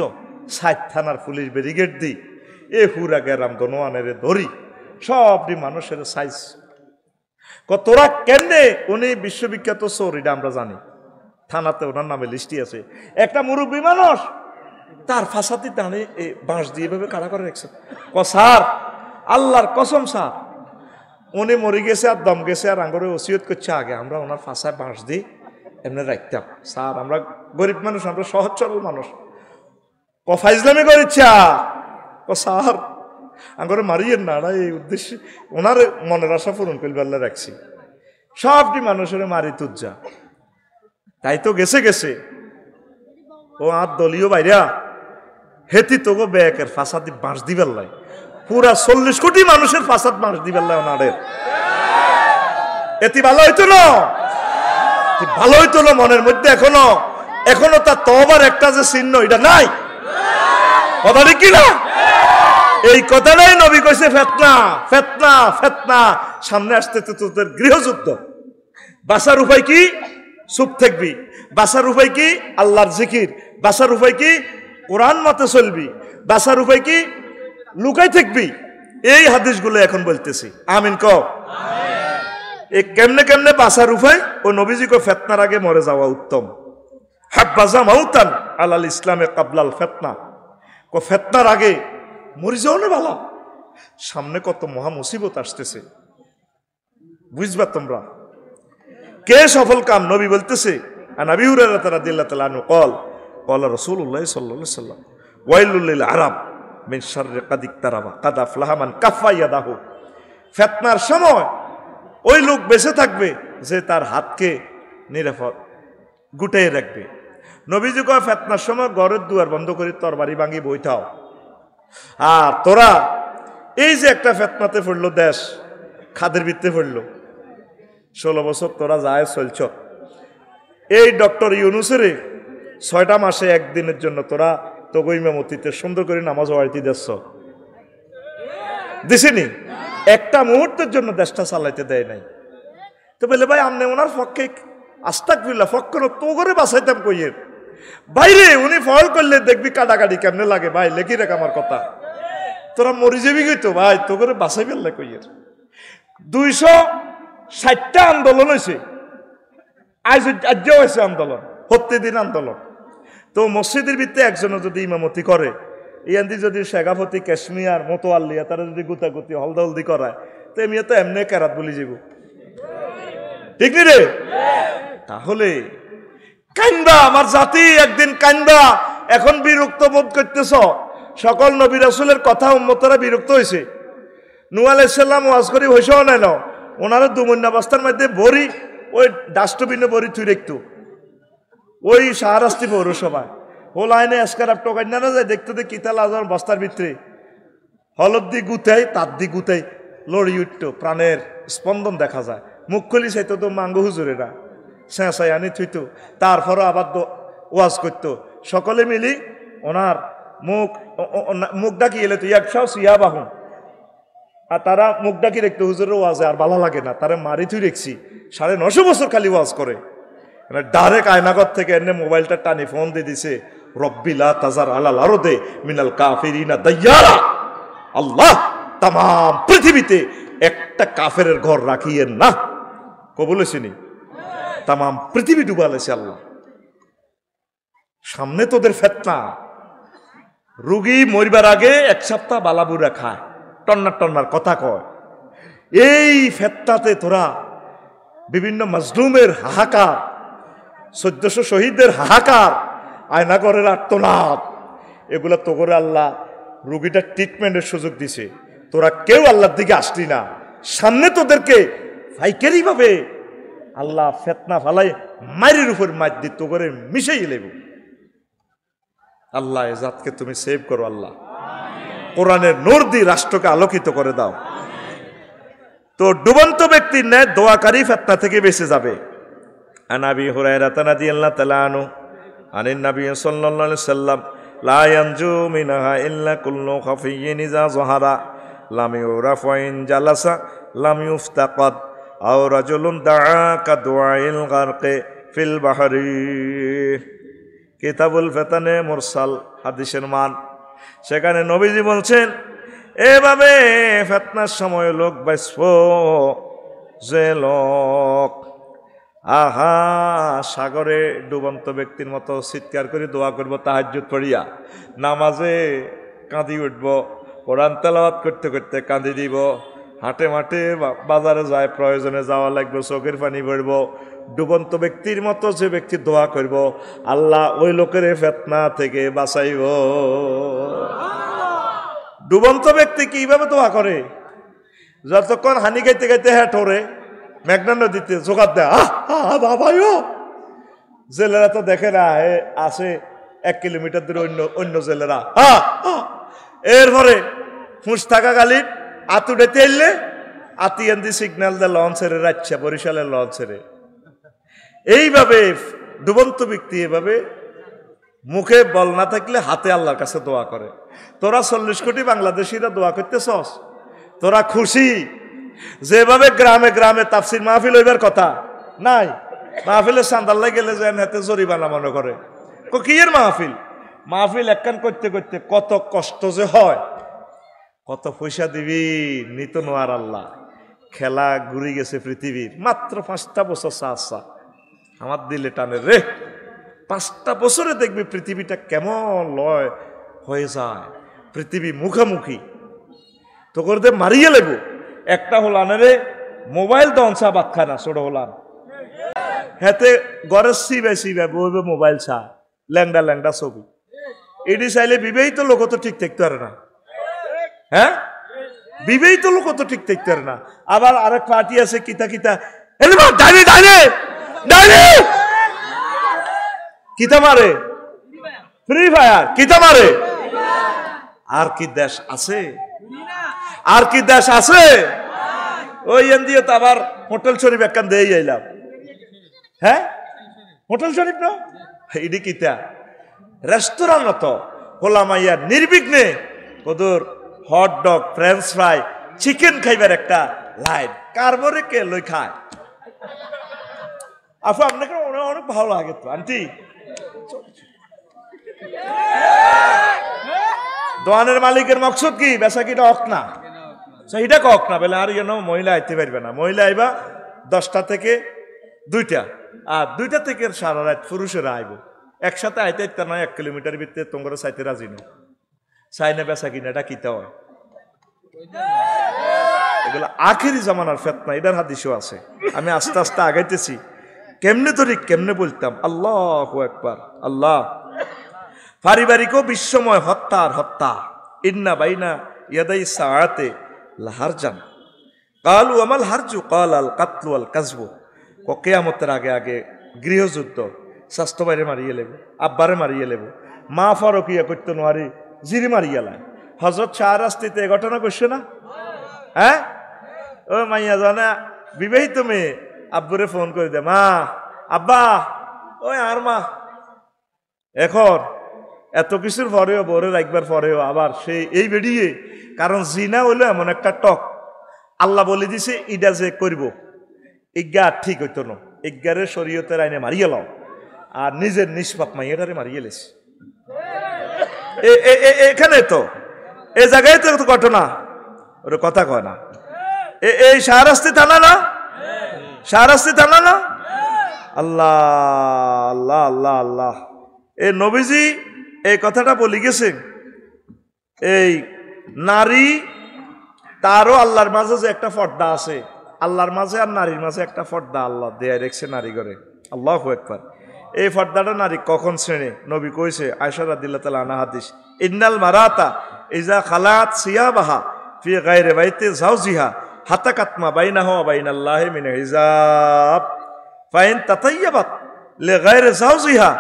60 থানার পুলিশ ব্যারিগেড দি এ হুরা গেরাম দনোয়ানের ধরি সবটি মানুষের সাইজ। তোরা কেমনে উনি বিশ্ববিখ্যাত চোর এটা আমরা জানি, থানাতে ওনার নামে লিস্টি আছে। একটা মুরব্বী মানুষ তার ফাঁসাতি টানে বাঁশ দিয়ে এভাবে কাড়া করে রেখেছে। স্যার আল্লাহর কসম স্যার উনি মরে গেছে আর দম গেছে, আর আঙ্গরে ওসিয়ত করছে আগে আমরা ওনার ফাঁসায় বাঁশ দিই এমনি রাখতাম। স্যার আমরা গরিব মানুষ, আমরা সহজ সরল মানুষ, ফাইজলামি করেছা স্যার আঙ্গরে মারিয়েন না, এই উদ্দেশ্যে ওনার মনের আশা পূরণ করবে আল্লাহ রাখছি। সবটি মানুষের মারি তুজ্জা, তাই তো গেছে ও আর দলীয় বাইরা হেতি তোগো ব্যাকের ফাঁসাদি বাঁশ দিবার লাই, পুরা 40 কোটি মানুষের ফাঁসাদ বাঁশ দিবার লাই ওনাদের। এটি ভালো হইতো না, ভালো হইতো না মনের মধ্যে এখনো তার তওবার একটা যে চিহ্ন এটা নাই। কথা ঠিক কিনা? এই কথাটাই নবী কইছে ফিতনা ফিতনা ফিতনা, সামনে আসতে তো তোদের গৃহযুদ্ধ। বাঁচার উপায় কি? চুপ থাকবি। বাঁচার উপায় কি? আল্লাহর জিকির। বাঁচার উপায় কি? কোরআন মতে চলবি। বাঁচার উপায় কি? লুকাই থাকবি। এই হাদিসগুলো এখন বলতেছি। আমিন কও। এই কেমনে কেমনে বাঁচার উপায়? ও নবীজিকে ফেতনার আগে মরে যাওয়া উত্তম। হাব্বাজা মাউতান আলাল ইসলামে কাবলাল ফেতনা। ফেতনার আগে মরে যাও না বালা। সামনে কত মহা মুসিবত আসতেছে, বুঝবা তোমরা। কে সফল কাম? নবী বলতেছে, আবি হুরায়রা রাদিয়াল্লাহু তাআলা আনহু قال قال رسول الله صلى الله عليه وسلم ويل للعرب من شر قد اقترب قد افلح من كف يده। ফিতনার সময় ওই লোক বেঁচে থাকবে যে তার হাতকে নিরাপদ গুটিয়ে রাখবে। নবীজি কয় ফিতনার সময় ঘরের দুয়ার বন্ধ করে তরবারি ভাঙি বইতাও। আর তোরা এই যে একটা ফিতনাতে পড়লো, দেশ খাদের ভিত্তে পড়লো, 16 বছর তোরা যায় চলছ। এই ডক্টর ইউনুসের 6টা মাসে একদিনের জন্য তোরা তোগো ইমামতিতে সুন্দর করে নামাজ পড়াইতে দিচ্ছ, দিছিনি? একটা মুহূর্তের জন্য দেশটা চালাইতে দেয় নাই। তো বলে ভাই আমনে ওনার পক্ষে আস্তাগফিরুল্লাহ পক্ষ তো করে বাঁচাইতাম কইয়ের বাইরে উনি ফল করলে দেখবি কাটাকাটি কেমনে লাগে। ভাই লেখি রেখ আমার কথা, তোরা মরি যাবি কইতো ভাই তো করে বাঁচাই ফেললে কইয়ের। 260টা আন্দোলন হয়েছে, আজও হয়েছে আন্দোলন, প্রত্যেকদিন আন্দোলন। তো মসজিদের ভিত্তিতে একজনও যদি ইমামতি করে, ইয়ান্দি যদি শেখাপতি কাশ্মীর মতোয়াল্লিয়া তারা যদি গুতাগুতি হলদলদি করায়, তো এমনি তো এমনি কেরাত বলি যাব, ঠিক নি রে? তাহলে কাইন্দা আমার জাতি একদিন কাইন্দা। এখন বিরক্ত বোধ করতেছ, সকল নবী রাসূলের কথা উম্মতরা বিরক্ত হয়েছে। নূহ আলাইহিস সালাম ওয়াজ করি হইছেও না, ওনারা দুমন্যা বস্তার মধ্যে বড়ি ওই ডাস্টবিনে বড়ি থুই রাখতো ওই শাহরাস্তি পৌরসভায়। ও লাইনে এসকার টোকাই না যায় দেখতে দে কিতাল আজর বস্তার ভিতরে হলদ দি গুতাই তার দি গুতাই লড়ি উঠতো, প্রাণের স্পন্দন দেখা যায়। মুখ খুলি চাইতো তো মাঙ্গু হুজুরেরা চেঁচাই আনি থুইতো, তারপরও আবার ওয়াজ করতো। সকলে মিলি ওনার মুখ ডাকি এলে তো একশাও সিয়া বাহুন, আর তারা মুখ ডাকি রেখতো হুজুরের ওয়াজে আর ভালো লাগে না, তারা মারি থুই রেখছি। 950 বছর খালি ওয়াজ করে। ডাইরেক্ট আয়নাগর থেকে এনে মোবাইলটা টানি ফোন দিয়ে দিছে, রব্বিলা তাজার আলাল আরদে মিনাল কাফিরিনা দাইয়ারা। আল্লাহ তাম পৃথিবীতে একটা কাফেরের ঘর রাখিয়েন না। কবুলেছিনি? তাম পৃথিবী ডুবালেছে আল্লাহ। সামনে তোদের ফিতনা। রুগী মরিবার আগে 1 সপ্তাহ বালাবুরা খায়, টন্নার টন্নার কথা কয়। এই ফিতনাতে তোরা বিভিন্ন মাজলুমের হাহাকার, 1400 শহীদদের হাহাকার, আয়নাগরের আর্তনাদ, এগুলা তো করে আল্লাহ রুগীটার ট্রিটমেন্টের সুযোগ দিছে। তোরা কেউ আল্লাহর দিকে আসলি না। সামনে তোদেরকে ফাইকারি ভাবে আল্লাহ ফিতনা ফালাই মারির উপর মার দি তো করে মিশাই লেব। আল্লাহ এ জাতকে তুমি সেভ করো আল্লাহ, কোরআনের নূর দিয়ে রাষ্ট্রকে আলোকিত করে দাও। তো ডুবন্ত ব্যক্তির ন্যায় দোয়াকারী ফিতনা থেকে বেঁচে যাবে। আন আবি হুরায়রা রাদিয়াল্লাহু তাআলা আনহু আনিন নবী সাল্লাল্লাহু আলাইহি ওয়াসাল্লাম লা ইয়ানজু মিনহা ইল্লা কুল্লু খাফিয়্যিন ইযা যাহারা লাম ইউরাফ ওয়া ইন জালাসা লাম ইফতাকাদ আও রাজুলুন দাআ কা দুআইল গারকে ফিল বাহরি। কিতাবুল ফিতানে মুরসাল হাদিসের মান। সেখানে নবীজি বলছেন এভাবে ফিতনার সময় লোক বাঁচবো যে লোক আহা সাগরে ডুবন্ত ব্যক্তির মতো চিৎকার করে দোয়া করব, তাহাজ্জুদ পড়িয়া নামাজে কাঁদি উঠব, কোরআন তেলাওয়াত করতে করতে কাঁদি দিব, হাটে মাঠে বাজারে যায় প্রয়োজনে যাওয়া লাগবে, চোখের পানি পড়ব। ডুবন্ত ব্যক্তির মতো যে ব্যক্তি দোয়া করব, আল্লাহ ওই লোকের ফিতনা থেকে বাঁচাইব। ডুবন্ত ব্যক্তি কিভাবে দোয়া করে? যতক্ষণ হানি গাইতে গাইতে হ্যাঁ ঠোরে মেঘনা নদীতে জোগাড় দেয়, বাবাইও জেলেরা তো দেখে না, আসে 1 কিলোমিটার দূরে অন্য জেলেরা। এরপরে ফুঁস থাকা গালির আতুডেতে এলে আতিয়ান্দি সিগন্যাল দেয় লঞ্চেরে, রাচ্ছা বরিশালের লঞ্চেরে। এইভাবে ডুবন্ত ব্যক্তি এভাবে মুখে বল না থাকলে হাতে আল্লাহর কাছে দোয়া করে। তোরা 40 কোটি বাংলাদেশিরা দোয়া করতেছস, তোরা খুশি? যেভাবে গ্রামে গ্রামে তাফসির মাহফিল হইবার কথা নাই, মাহফিলের চান্দাল্লাই গেলে যেন হাতে জরিমানা মনে করে। কি এর মাহফিল? মাহফিল একখান করতে করতে কত কষ্ট যে হয়, কত পয়সা দিবি নিত নোয়ার আল্লাহ। খেলা ঘুরে গেছে পৃথিবীর, মাত্র 5টা বছর চা আমার দিলে টানে রে। 5টা বছরে দেখবি পৃথিবীটা কেমন লয় হয়ে যায়, পৃথিবী মুখামুখি তো করে মারিয়ে লেবো। একটা হলান রে মোবাইল দনসা বাচ্চানা ছোট হলান হেতে ঘরের সিবে সিবে বইবে মোবাইল চা ল্যাংডা ল্যাংডা ছবি। এটি চাইলে বিবাহিত লোক তো ঠিক থাকতে পারে না। হ্যাঁ, বিবাহিত লোক তো ঠিক থাকতে পারে না। আবার আরেক পার্টি আছে কিতা কিতা কিতা মারে, ফ্রি ফায়ার কিতা মারে। আর কি দেশ আছে? আর কি দেশ আছে? ওই দিয়ে তো আবার হোটেল শরীফ একখান দিয়ে যাইলাম। হ্যাঁ, হোটেল শরীফ না, এটি কিতা রেস্তোরাঁ তো হোলামাইয়া নির্বিঘ্নে কদর hot dog, French fry, chicken খাইবার একটা লাইন কারবরে কে লই খায়। আপু আপনাকে অনেক ভালো লাগে তো আন্টি। দোয়ানের মালিকের মকসদ কি? বেচা কিটা অক না, সেইটা কক না বলে আর মহিলা আইতে পারবে না। মহিলা আইবা 10টা থেকে 2টা, আর 2টা থেকে সারা রাত পুরুষেরা আইব। একসাথে আইতে আইতে নয় 1 কিলোমিটার ভিতরে তোমরা চাইতে রাজি না। চাই না বেচা কিনা এটা কিতা হয়? এগুলো আখেরি জামানার ফেতনা, এটার হাদিসও আছে। আমি আস্তে আস্তে আগাইতেছি। কেমনে ধরি কেমনে বলতাম আল্লাহু আকবার। আল্লাহ পারিবারিক বিশ্বময় হত্যার হত্যা। ইন্না বাইনা ইয়াদাই সাআতে লাহারজান কালু আমাল হারজু কাল আল কাতলু আল কাজবু। কিয়ামতের আগে আগে গৃহযুদ্ধ, স্বাস্থ্য বাইরে মারিয়ে লেব, আব্বারে মারিয়ে লেব, মা ফরকিয়া করতে নোয়ারি জিরি মারিয়ে লাই। হজরত শাহ রাস্তিতে ঘটনা করছে না? হ্যাঁ, ও মাইয়া জানা বিবাহিত মেয়ে আব্বুরে ফোন করে দে, মা আব্বা ওই আর মা। এখন এত কিছুর পরেও বরে রাখবার পরেও আবার সেই এই বেরিয়ে, কারণ জিনা হইলো এমন একটা টক, আল্লাহ বলে দিছে ইডা যে করব ইজ্ঞা ঠিক হইতো না, ইজ্ঞারে শরীয়তের আইনে মারিয়ে লাও, আর নিজের নিষ্পাপ মাইয়াটারে মারিয়ে লেছে। এখানে তো এ জায়গায় তো ঘটনা, ওর কথা কয় না। এই শাহরাস্তি থানা না, শাহরাস্তি থানা না। আল্লাহ আল্লাহ আল্লাহ আল্লাহ। এই নবীজি এই কথাটা বলে গেছেন, এই নারী তারও আল্লাহর মাঝে যে একটা পর্দা আছে, আল্লাহর মাঝে আর নারীর মাঝে একটা পর্দা আল্লাহ দেয়া রেখেছে নারী করে। আল্লাহু আকবার। এই পর্দাটা নারী কখন শ্রেণী? নবী কইছে, আয়েশা রাদিয়াল্লাহু তাআলা আনহা হাদিস, ইন্নাল মারাতা ইজা খালাত সিয়াবাহা ফি গায়রি বাইতি যাওজিহা হাতাকাত মা বাইনাহু ওয়া বাইনাল্লাহি মিন হিজাব ফাইন তাতায়্যাবাত লিগায়রি যাওজিহা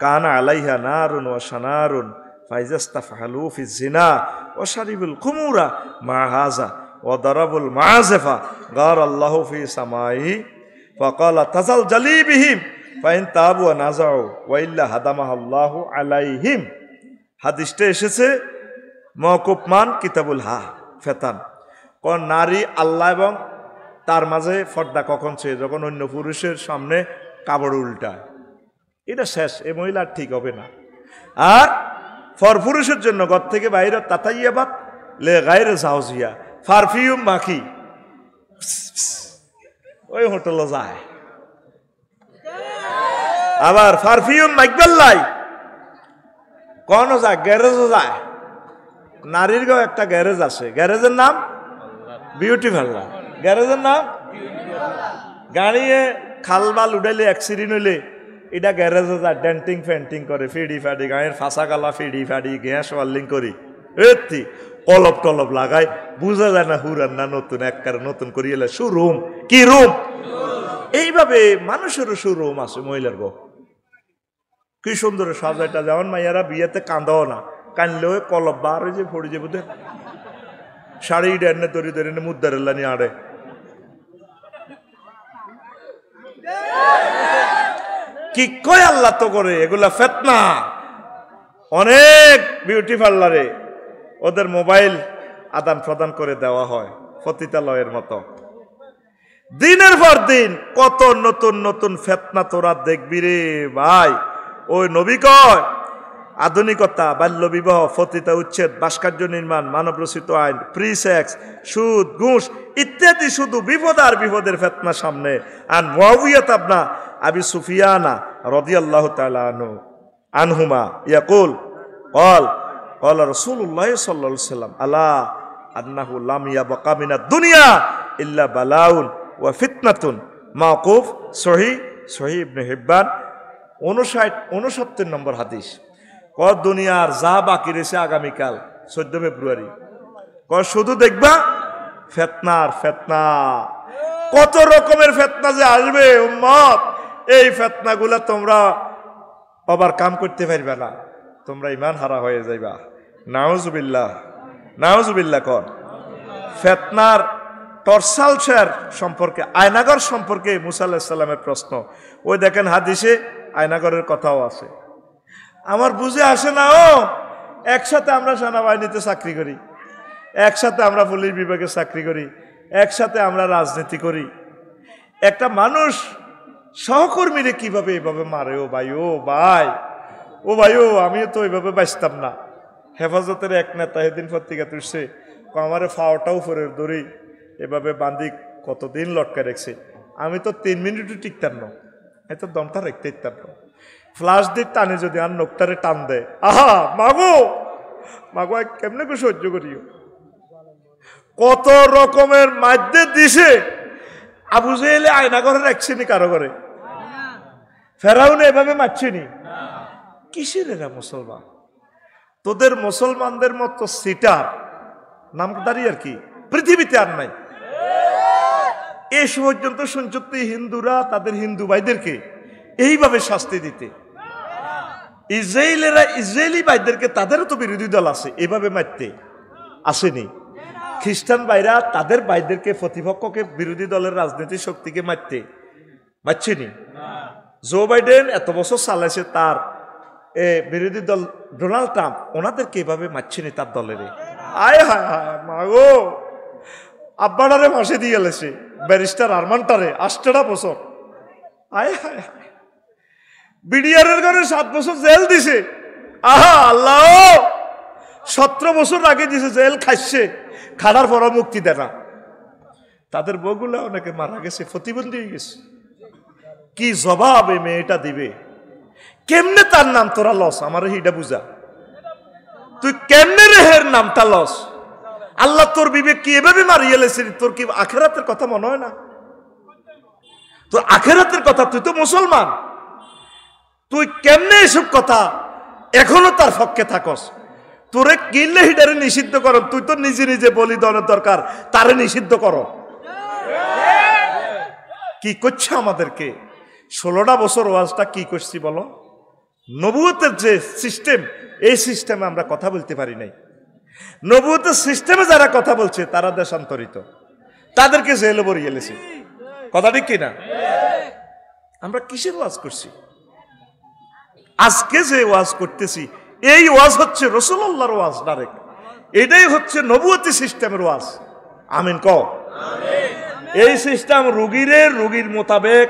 কানা আলাইহা নারুন ওয়া শানারুন ফাইজাস্তাফআলু ফি যিনা ওয়া শারিবুল খুমুরা মা হাযা ওয়া দারাবুল মাযিফা গার আল্লাহু ফি সামাইহি ফাকালা তাজাল জালিবিহিম ফাইন তাবু ওয়া নাযাউ ওয়া ইল্লা হাদামাহাল্লাহু আলাইহিম। হাদিসটা এসেছে মওকুফ মান কিতাবুল হা ফেতান। কোন নারী আল্লাহ এবং তার মাঝে পর্দা কখন ছে? যখন অন্য পুরুষের সামনে কাপড় উল্টায়, এটা শেষ, এই মহিলা ঠিক হবে না। আর পুরুষের জন্য ঘর থেকে বাইরে তাতাইয়াবাত লে গায়রে যাওজিয়া, পারফিউম মাখি ওই হোটেলে যায়, আবার পারফিউম মাইকবেল্লাই কোন যায়, গ্যারেজও যায়। নারীর গাও একটা গ্যারেজ আছে, গ্যারেজের নাম বিউটি পার্লার। গ্যারেজের নাম গাড়িয়ে খালবাল উঠাইলে অ্যাক্সিডেন্ট হইলে এটা গ্যারেজে যায়, ডেন্টিং ফেন্টিং করে, ফিডি ফাডি গায়ের ফাঁসা গালা ফিডি ফাডি গ্যাস ওয়ার্লিং করি, এতি কলপ টলপ লাগাই, বুঝা যায় না হুরান না নতুন একবারে নতুন করিয়ে শোরুম। কি রুম? এইভাবে মানুষেরও শোরুম আছে মহিলার গো। কি সুন্দর সাজাইটা, যেমন মাইয়ারা বিয়েতে কান্দাও না, কানলেও কলপ বার হয়ে যে পড়ে যাবো, শাড়ি ডেনে তরি ধরে মুদারেল্লা নিয়ে আড়ে। কি কয় আল্লাহ তো করে এগুলা ফেতনা। অনেক বিউটি পার্লারে ওদের মোবাইল আদান প্রদান করে দেওয়া হয় পতিতালয়ের মতো। দিনের পর দিন কত নতুন নতুন ফেতনা তোরা দেখবি রে ভাই। ওই নবী কয় আধুনিকতা, বাল্য বিবাহ, পতিতা উচ্ছেদ, ভাস্কর্য নির্মাণ, মানব রচিত আইন, প্রি সেক্স, সুদ, ঘুষ ইত্যাদি শুধু বিপদ আর বিপদের ফেতনা সামনে। আর মুআবিয়া ইবনে আবি সুফিয়ান রাদিয়াল্লাহু তাআলা আনহুমা ইয়াকুল قال رسول الله صلى الله عليه وسلم الا انه لم يبقى من الدنيا الا بلاء وفتنه موقوف সহিহ ইবনে হিব্বান 59 নম্বর হাদিস। দুনিয়ার যা বাকি রয়েছে আগামীকাল 14 ফেব্রুয়ারি, শুধু দেখবা ফেতনার ফেতনা। কত রকমের ফেতনা যে আসবে উম্মত, এই ফেতনাগুলা তোমরা ওভারকাম করতে পারবে না, তোমরা ইমান হারা হয়ে যাইবা। নাউজুবিল্লাহ নাউজুবিল্লাহ। কর ফেতনার টর্সালশার সম্পর্কে, আয়নাগর সম্পর্কে মুসা আলাইহিস সালামের প্রশ্ন। ওই দেখেন হাদিসে আয়নাগরের কথাও আছে। আমার বুঝে আসে না, একসাথে আমরা সেনাবাহিনীতে চাকরি করি, একসাথে আমরা পুলিশ বিভাগে চাকরি করি, একসাথে আমরা রাজনীতি করি। একটা মানুষ সহকর্মীরে কিভাবে এভাবে মারে? ও ভাই আমিও তো এইভাবে বাঁচতাম না। হেফাজতের এক নেতা সেদিন পত্রিকা তুলছে, আমারে ফাওয়াটাও উপরের দড়ি এভাবে বান্ধি কতদিন লটকা রেখেছে, আমি তো 3 মিনিটও টিকতাম না, এত দমটা রাখতে ইতাম না। ফ্লাশ দিয়ে টানে যদি আর নোকটারে টান দেয়, আহা মাগো কেমনে করে সহ্য করিও। কত রকমের মাধ্যে দিছে। আবু জেহেলে আয়না ঘরে রাখছেনি কারো ঘরে, ফেরাউনে এভাবে মারছেনি। কিসের এরা মুসলমান? তোদের মুসলমানদের মতো সিটার নামদারি আর কি পৃথিবীতে আর নাই। এ পর্যন্ত শুনছত হিন্দুরা তাদের হিন্দু ভাইদেরকে এইভাবে শাস্তি দিতে, ইসরায়েলি ভাইদেরকে তাদেরও তো বিরোধী দল আছে এভাবে মারতে আসেনি। খ্রিস্টান ভাইরা তাদের ভাইদেরকে প্রতিপক্ষকে বিরোধী দলের রাজনীতি শক্তিকে মারছেনি। জো বাইডেন এত বছর চালাইছে, তার বিরোধী দল ডোনাল্ড ট্রাম্প ওনাদেরকে এভাবে মারছেনি তার দলের। আয় হায় হায় মাগো, আব্বাটারে মাসে দিয়ে গেলেছে, ব্যারিস্টার আরমানটারে 8টা বছর। আয় হায় হায়, বিডিআরের ঘরে 7 বছর জেল দিছে। আহা আল্লাহ, 17 বছর আগে দিছে জেল, খাইছে, খানার পর মুক্তি দেয় না। তাদের বউগুলো অনেকে মারা গেছে, প্রতিবন্ধী হয়ে গেছে। কি জবাব এই মেয়েটা দিবে? কেমনে তার নাম তোরা লস? আমার হিটা বুঝা, তুই কেমনে রেহের নামটা লস? আল্লাহ তোর বিবেক কি এভাবে মারিয়ে লেছিস? তোর কি আখেরাতের কথা মনে হয় না? তোর আখেরাতের কথা, তুই তো মুসলমান, তুই কেমনে এসব কথা এখনো তার পক্ষে থাকস? তোরে কিনলে হিটারে নিষিদ্ধ কর, তুই তো নিজে নিজে বলিদানের দরকার, তারে নিষিদ্ধ করো। কি করছে আমাদেরকে? 16টা বছর ওয়াজটা কি করছি বলো? নবুয়তের যে সিস্টেম, এই সিস্টেমে আমরা কথা বলতে পারি নাই। নবুয়তের সিস্টেমে যারা কথা বলছে তারা দেশান্তরিত, তাদেরকে জেলে ভরিয়ে গেছে। কথা ঠিক কিনা? আমরা কিসের ওয়াজ করছি? আজকে যে ওয়াজ করতেছি এই ওয়াজ হচ্ছে রাসূলুল্লাহর ওয়াজ ডাইরেক্ট। এটাই হচ্ছে নবুয়তি সিস্টেমের ওয়াজ। আমিন কও। এই সিস্টেম রোগীর মোতাবেক,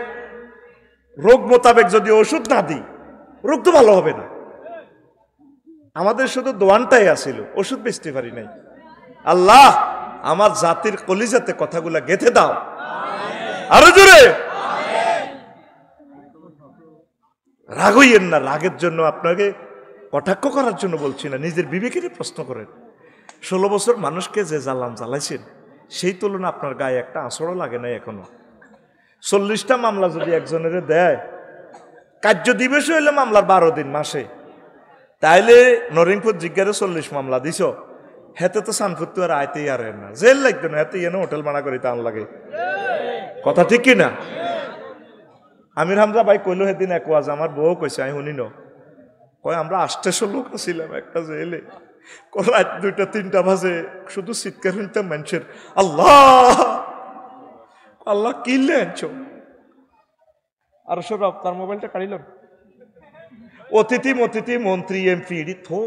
রোগ মোতাবেক যদি ওষুধ না দিই, রোগ তো ভালো হবে না। আমাদের শুধু দোয়ানটাই আসিল, ওষুধ বেচতে পারি নাই। আল্লাহ আমার জাতির কলিজাতে কথাগুলা গেঁথে দাও, আরো জোরে। রাগ হইয়েন না, রাগের জন্য আপনাকে কটাক্ষ করার জন্য বলছি না, নিজের বিবেকেরই প্রশ্ন করেন। 16 বছর মানুষকে যে জ্বালান জ্বালাইছেন, সেই তুলনা আপনার গায়ে একটা আঁচড়ও লাগে নাই এখনো। 40টা মামলা যদি একজনের দেয়, কার্য দিবস হইলে মামলার 12 দিন মাসে, তাইলে নরিংপুর জিজ্ঞারে 40 মামলা দিছ, হেতে তো সানফুত্তু আর আইতেই আর না, জেল লাগবে না, হেতে এনে হোটেল মানা করি তান লাগে। কথা ঠিক কিনা? আমির হামজা ভাই কইলো সেদিন এক ওয়াজ, আমার বউ কইছে, আমি শুনি না, কয় আমরা 800 লোক ছিলাম একটা জেলে, রাত 2টা-3টা বাজে শুধু চিৎকার শুনতাম মানুষের, আল্লাহ আল্লাহ কিনলে আনছো। আর সব তার মোবাইলটা কাড়িল, অতিথি মন্ত্রী এমপি থো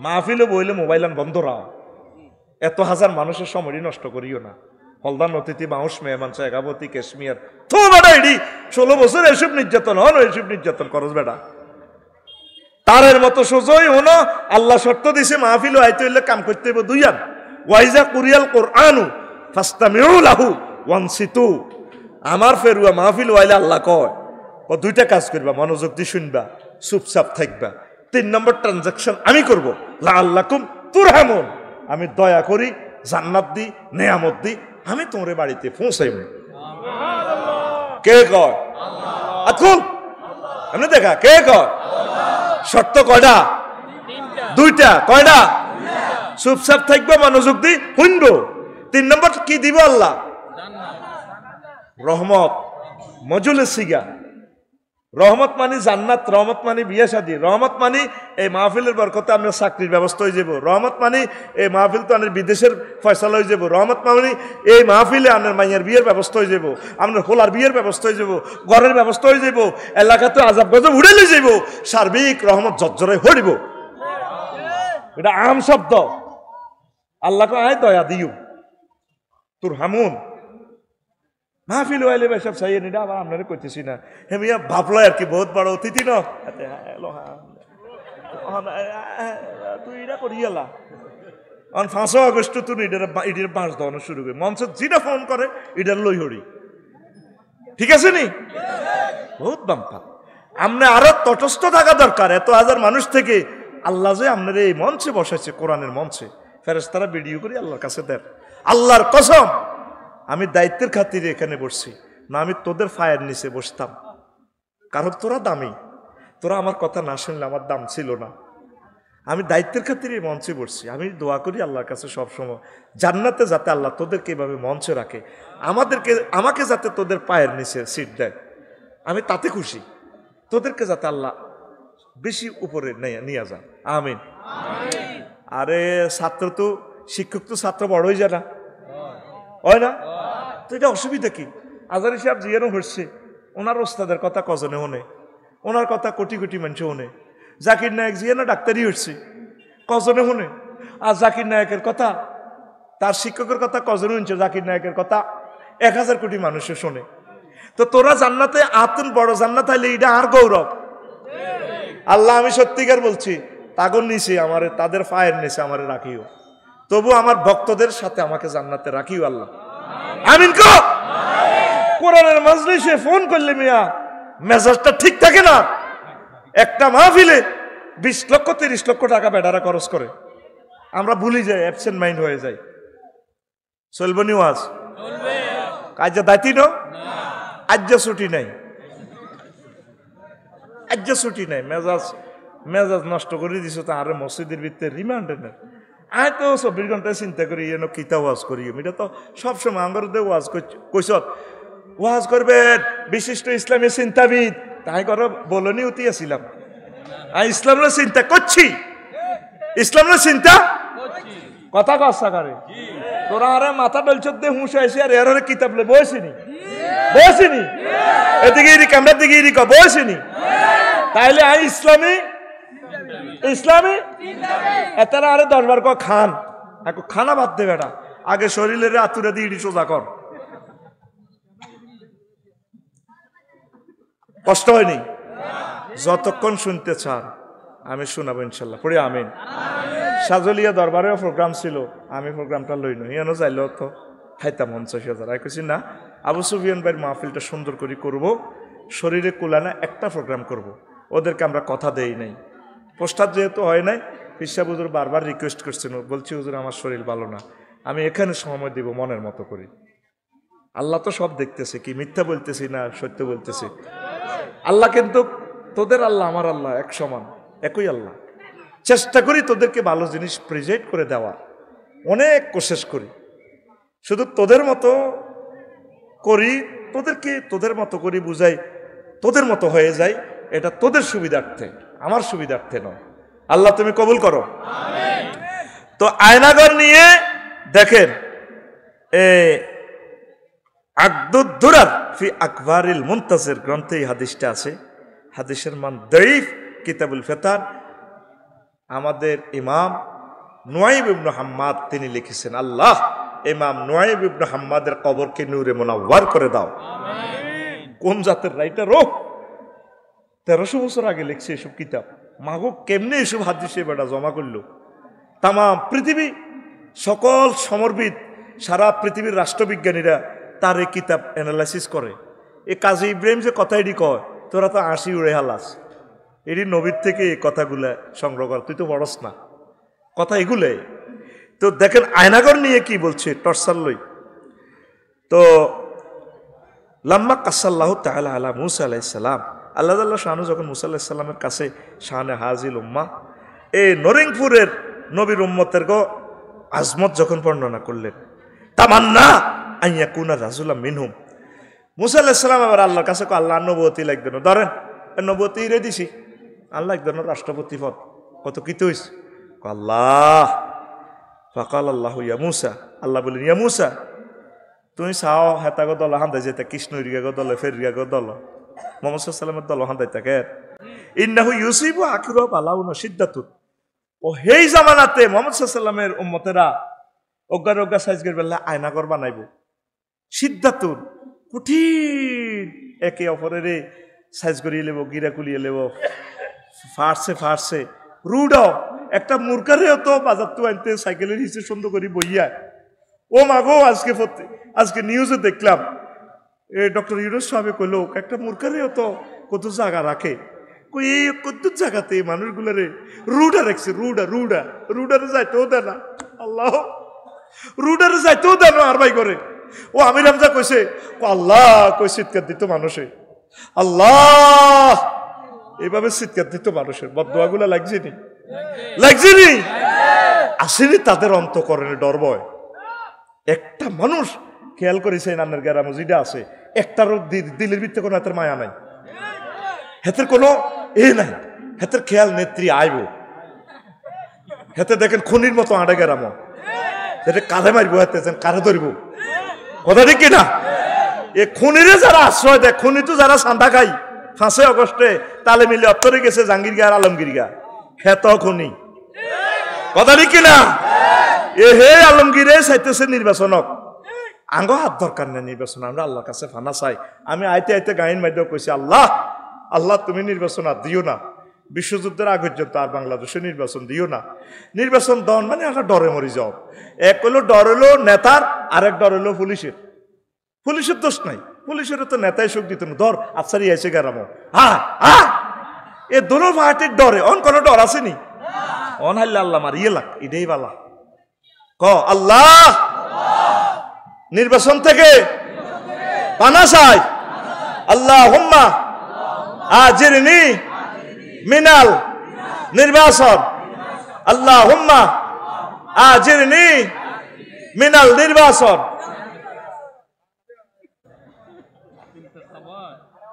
মাহফিলে বইলে মোবাইল বন্ধ রাও, এত হাজার মানুষের সময় নষ্ট করিও না। হলদান অতিথি মাউস মেহমান শেখাবতী কাশ্মীর তো বেটা এডি 16 বছর এসব নির্যাতন হন এসব নির্যাতন করস বেটা তারের মতো সোজই হনো আল্লাহ শর্ত দিছে মাহফিল আইতে হইলে কাম করতে হইব দুইয়ান ওয়াইজা কুরিয়াল কোরআনু ফাস্তামিউ লাহু ওয়ানসিতু আমার ফেরুয়া মাহফিল ওয়াইলে আল্লাহ কয় ও দুইটা কাজ করবা মনোযোগ দিয়ে শুনবা চুপচাপ থাকবা 3 নম্বর ট্রানজাকশন আমি করব লাআল্লাকুম তুরহামুন আমি দয়া করি জান্নাত দি নেয়ামত দি আমি তোমার বাড়িতে পৌঁছাইব কে কয় আল্লাহ আকুল আমি দেখা কে কয় শর্ত কয়টা দুইটা কয়টা চুপচাপ থাকবে মনোযোগ দি শুনবো 3 নম্বর কি দিব আল্লাহ রহমত মজুলে সিগা রহমত মানে জান্নাত রহমত মানে বিয়ে শাদী রহমত মানে এই মাহফিলের বরকতে আমরা চাকরির ব্যবস্থা হয়ে যাব রহমত মানে এই মাহফিল তো আমাদের বিদেশের ফয়সালা হয়ে যাব রহমত মানে এই মাহফিলে আপনার মাইয়ার বিয়ের ব্যবস্থা হয়ে যাব আপনার হোলার বিয়ের ব্যবস্থা হয়ে যাব ঘরের ব্যবস্থা হয়ে যাব এলাকাতে আজাব গজব উড়ে লয়ে যাব সার্বিক রহমত জর্জরে হরিব এটা আম শব্দ আল্লাহকে আয় দয়া দিও তোর হামুন মাহফিল ওয়াইলে সব চাইয়ে নিটা আবার আপনারা করতেছি না হেমিয়া ভাবলো আর কি বহুত বড় অতিথি ন তুই এটা করিয়ালা 5 আগস্ট তুই এটার বাঁশ দেওয়ানো শুরু করি মঞ্চ যেটা ফোন করে এটার লই হরি ঠিক আছে নি বহুত বাম্পা আপনি আরো তটস্থ থাকা দরকার এত হাজার মানুষ থেকে আল্লাহ যে আপনার এই মঞ্চে বসাইছে কোরআনের মঞ্চে ফেরেশতারা ভিডিও করে আল্লাহর কাছে দেন আল্লাহর কসম আমি দায়িত্বের খাতিরে এখানে বসছি না আমি তোদের ফায়ের নিচে বসতাম কারণ তোরা দামি তোরা আমার কথা না শুনলে আমার দাম ছিল না আমি দায়িত্বের খাতিরে মঞ্চে বসছি আমি দোয়া করি আল্লাহর কাছে সবসময় জান্নাতে যাতে আল্লাহ তোদেরকে এভাবে মঞ্চে রাখে আমাকে যাতে তোদের পায়ের নিচে সিট দেয় আমি তাতে খুশি তোদেরকে যাতে আল্লাহ বেশি উপরে নিয়ে যান আমিন আরে ছাত্র তো শিক্ষক তো ছাত্র বড় হয়ে যায় না হয় না তো এটা অসুবিধা কি আজারি সাহেব জিয়ানো হচ্ছে ওনার ওস্তাদের কথা কজনে হনে ওনার কথা কোটি কোটি মানুষ হনে জাকির নায়ক জিয়ানো ডাক্তারই হচ্ছে কজনে হনে আর জাকির নায়কের কথা তার শিক্ষকের কথা কজনে শুনছে জাকির নায়কের কথা 1000 কোটি মানুষে শোনে তো তোরা জান্নাতে আতুন বড় জান্নাত হইলে এটা আর গৌরব আল্লাহ আমি সত্যিকার বলছি তাগর নিচে আমার তাদের ফায়ের নিচে আমার রাখিও তবু আমার ভক্তদের সাথে আমাকে জান্নাতে রাখিও আল্লাহ আমিন কো কোরআনের মজলিসে ফোন করলে মিয়া মেজাজটা ঠিক থাকে না একটা মাহফিলে 20 লক্ষ 30 লক্ষ টাকা বেটারা খরচ করে আমরা ভুলে যাই অ্যাবসেন্ট মাইন্ড হয়ে যাই চলবে নি ওয়াজ চলবে কাজে দাইতি না আজ্জা ছুটি নাই আজ্জা ছুটি নাই মেজাজ নষ্ট করে দিছো তো আরে মসজিদের ভিতরে রিমান্ডে না আয় তো 24 ঘন্টায় চিন্তা করি এন কিতা ওয়াজ করি এটা তো সবসময় আমার ওয়াজ কইস ওয়াজ করবেন বিশিষ্ট ইসলামী চিন্তাবিদ তাই করো বলনি উতি আসিলাম আমি ইসলামের চিন্তা করছি ইসলামের চিন্তা কথা কসা করে তোরা আরে মাথা ডলছত দিয়ে হুঁশ আইসি আর এর কিতাব লে বসিনি এদিকে এদিকে আমরা দিকে এদিকে বসিনি তাইলে আই ইসলামী এতারা আরে 10 বার খান খানা বাদ দে বেটা আগে শরীরের আতুরে দিয়ে ইডি সোজা কর কষ্ট হয়নি যতক্ষণ শুনতে চান আমি শোনাবো ইনশাল্লাহ পড়ি আমিন সাজলিয়া দরবারেও প্রোগ্রাম ছিল আমি প্রোগ্রামটা লইনি ইয়ানো যাইল তো খাইতাম 50,000 আই কইছি না আবু সুফিয়ান ভাইয়ের মাহফিলটা সুন্দর করে করব শরীরে কুলানা একটা প্রোগ্রাম করব ওদেরকে আমরা কথা দেই নাই পোস্টার যেহেতু হয় নাই পিসা হুজুর বারবার রিকোয়েস্ট করছেন বলছি হুজুর আমার শরীর ভালো না আমি এখানে সময় দিব মনের মতো করি আল্লাহ তো সব দেখতেছে কি মিথ্যা বলতেছি না সত্য বলতেছি আল্লাহ কিন্তু তোদের আল্লাহ আমার আল্লাহ এক সমান একই আল্লাহ চেষ্টা করি তোদেরকে ভালো জিনিস প্রেজেন্ট করে দেওয়া অনেক কোশিশ করি শুধু তোদের মতো করি তোদেরকে তোদের মতো করি বুঝাই তোদের মতো হয়ে যায় এটা তোদের সুবিধার্থে আমার সুবিধার্থে নয় আল্লাহ তুমি কবুল করো তো আয়নাগর নিয়ে দেখেন আকদুদ্দুরার ফি আকবারিল মুনতাসির গ্রন্থে এই হাদিসটা আছে হাদিসের মান দাইফ কিতাবুল ফিতান আমাদের ইমাম নুয়াইব ইবনে হাম্মাদ তিনি লিখেছেন আল্লাহ ইমাম নুয়াইব ইবনে হাম্মাদের কবরকে নূরে মুনাওয়ার করে দাও। কোন জাতের রাইটার ও 1300 বছর আগে লিখছে এসব কিতাব। মাগো কেমনে এসব হাদিসে বেটা জমা করলো। তাম পৃথিবী সকল সমরবিদ, সারা পৃথিবীর রাষ্ট্রবিজ্ঞানীরা তার এই কিতাব অ্যানালাইসিস করে। এ কাজী ইব্রাহিম যে কথা এটি কয়, তোরা তো আশি উড়ে হালাস, এটি নবীর থেকে এই কথাগুলা সংগ্রহ কর, তুই তো বড়স না, কথা এগুলাই। তো দেখেন আয়নাগর নিয়ে কি বলছে টর্চার লই। তো লাম্মা কাসাল্লাহু তাআলা আলা মুসা আলাইহিস সালাম, আল্লাহ শাহানু যখন মুসা আলাইহিস সালামের কাছে শানে হাজিল উম্মাহ, এই নরিংপুরের নবীর উম্মতের গো আজমত যখন বর্ণনা করলেন, তামান্না আইয়া কুনা রাজুলা মিনহুম, মুসা আলাইহিস সালাম আবার আল্লাহর কাছে আল্লাহ নবুয়তি লাগবে না, ধরেন নবুয়তি রে দিছি, আল্লাহ একজন রাষ্ট্রপতি পদ, কত কিত হইছে আল্লাহ। ফাকাল আল্লাহ ইয়া মুসা, আল্লাহ বলেন ইয়া মুসা তুমি চাও হেতাগো দল হান্দাই যেতে, কৃষ্ণ রিগাগো দলে ফের রিগাগো দল মোহাম্মদ সাল্লামের দল হান্দাই থাকে। ইন্নাহু ইউসিবু আখিরু বালাউন সিদ্দাতুন, ও সেই জামানাতে মোহাম্মদ সাল্লামের উম্মতেরা অজ্ঞার অজ্ঞা সাইজগের বেলা আয়নাগর বানাইব, সিদ্ধাতুন কঠিন, একে অপরের সাইজ করিয়ে লেব, গিরা কুলিয়ে লেব, ফার্সে রুডাও একটা মূর্খারেও তো বাজার তো আনতে সাইকেলের হিসেবে সুন্দর করি বইয়া। ও মাগো আজকে নিউজে দেখলাম ডক্টর ইউনুস সাহেব কইলো একটা মূর্খারেও তো কত জায়গা রাখে, এই কত জায়গাতে মানুষগুলারে রুডা রাখছে, রুডারে যাইতেও দেয় না, আল্লাহ রুডারে যাইতেও দেয় না আর ভাই করে। ও আমির হামজা কইছে আল্লাহ কই চিৎকার দিত মানুষে, আল্লাহ এইভাবে চিৎকার দিত মানুষের বদদোয়াগুলা লাগছেনি আসেনি তাদের অন্তঃকরণে ডর ভয়। একটা মানুষ খেয়াল করেছে নান্নের গ্রামে যেটা আছে, একটারও দিলের ভিত্তি কোনো হাতের মায়া নাই, হাতের কোনো নাই, হাতের খেয়াল নেত্রী আইব, হাতে দেখেন খনির মতো আড়ে গেরাম, এটা কারে মারবো, হাতে কারে ধরব, কথা ঠিক কিনা? এ খুনিরে যারা আশ্রয় দেয়, খুনি তো যারা সান্দা খাই 5 আগস্টে তালে মিলে অত্তরে গেছে জাহাঙ্গীর আর আলমগীর হেত খুনি, কথা ঠিক কিনা? এ হে আলমগীরে চাইতেছে নির্বাচনক, আঙ্গ হাত দরকার নেই নির্বাচন, আমরা আল্লাহর কাছে ফানা চাই। আমি আইতে গাইন মাধ্যমে কইছি আল্লাহ তুমি নির্বাচন আর দিও না, বিশ্বযুদ্ধের আগ পর্যন্ত আর বাংলাদেশে নির্বাচন দিও না। নির্বাচন দন মানে আমরা ডরে মরি যাও। এক হলো ডর হলো নেতার, আরেক ডর হলো পুলিশের দোষ নাই, পুলিশেরও তো নেতাই সুখ দিত না, ধর আফসারি আইসে গেরামো এ দোনো পার্টির ডরে অন কোনো ডর আসেনি, অন হাইলে আল্লাহ মারিয়ে লাগ, এটাই বালা ক আল্লাহ নির্বাচন থেকে পানা চাই, আল্লাহ হুম্মা আজিরনি মিনাল নির্বাচন, আল্লাহ হুম্মা আজিরনি মিনাল নির্বাচন।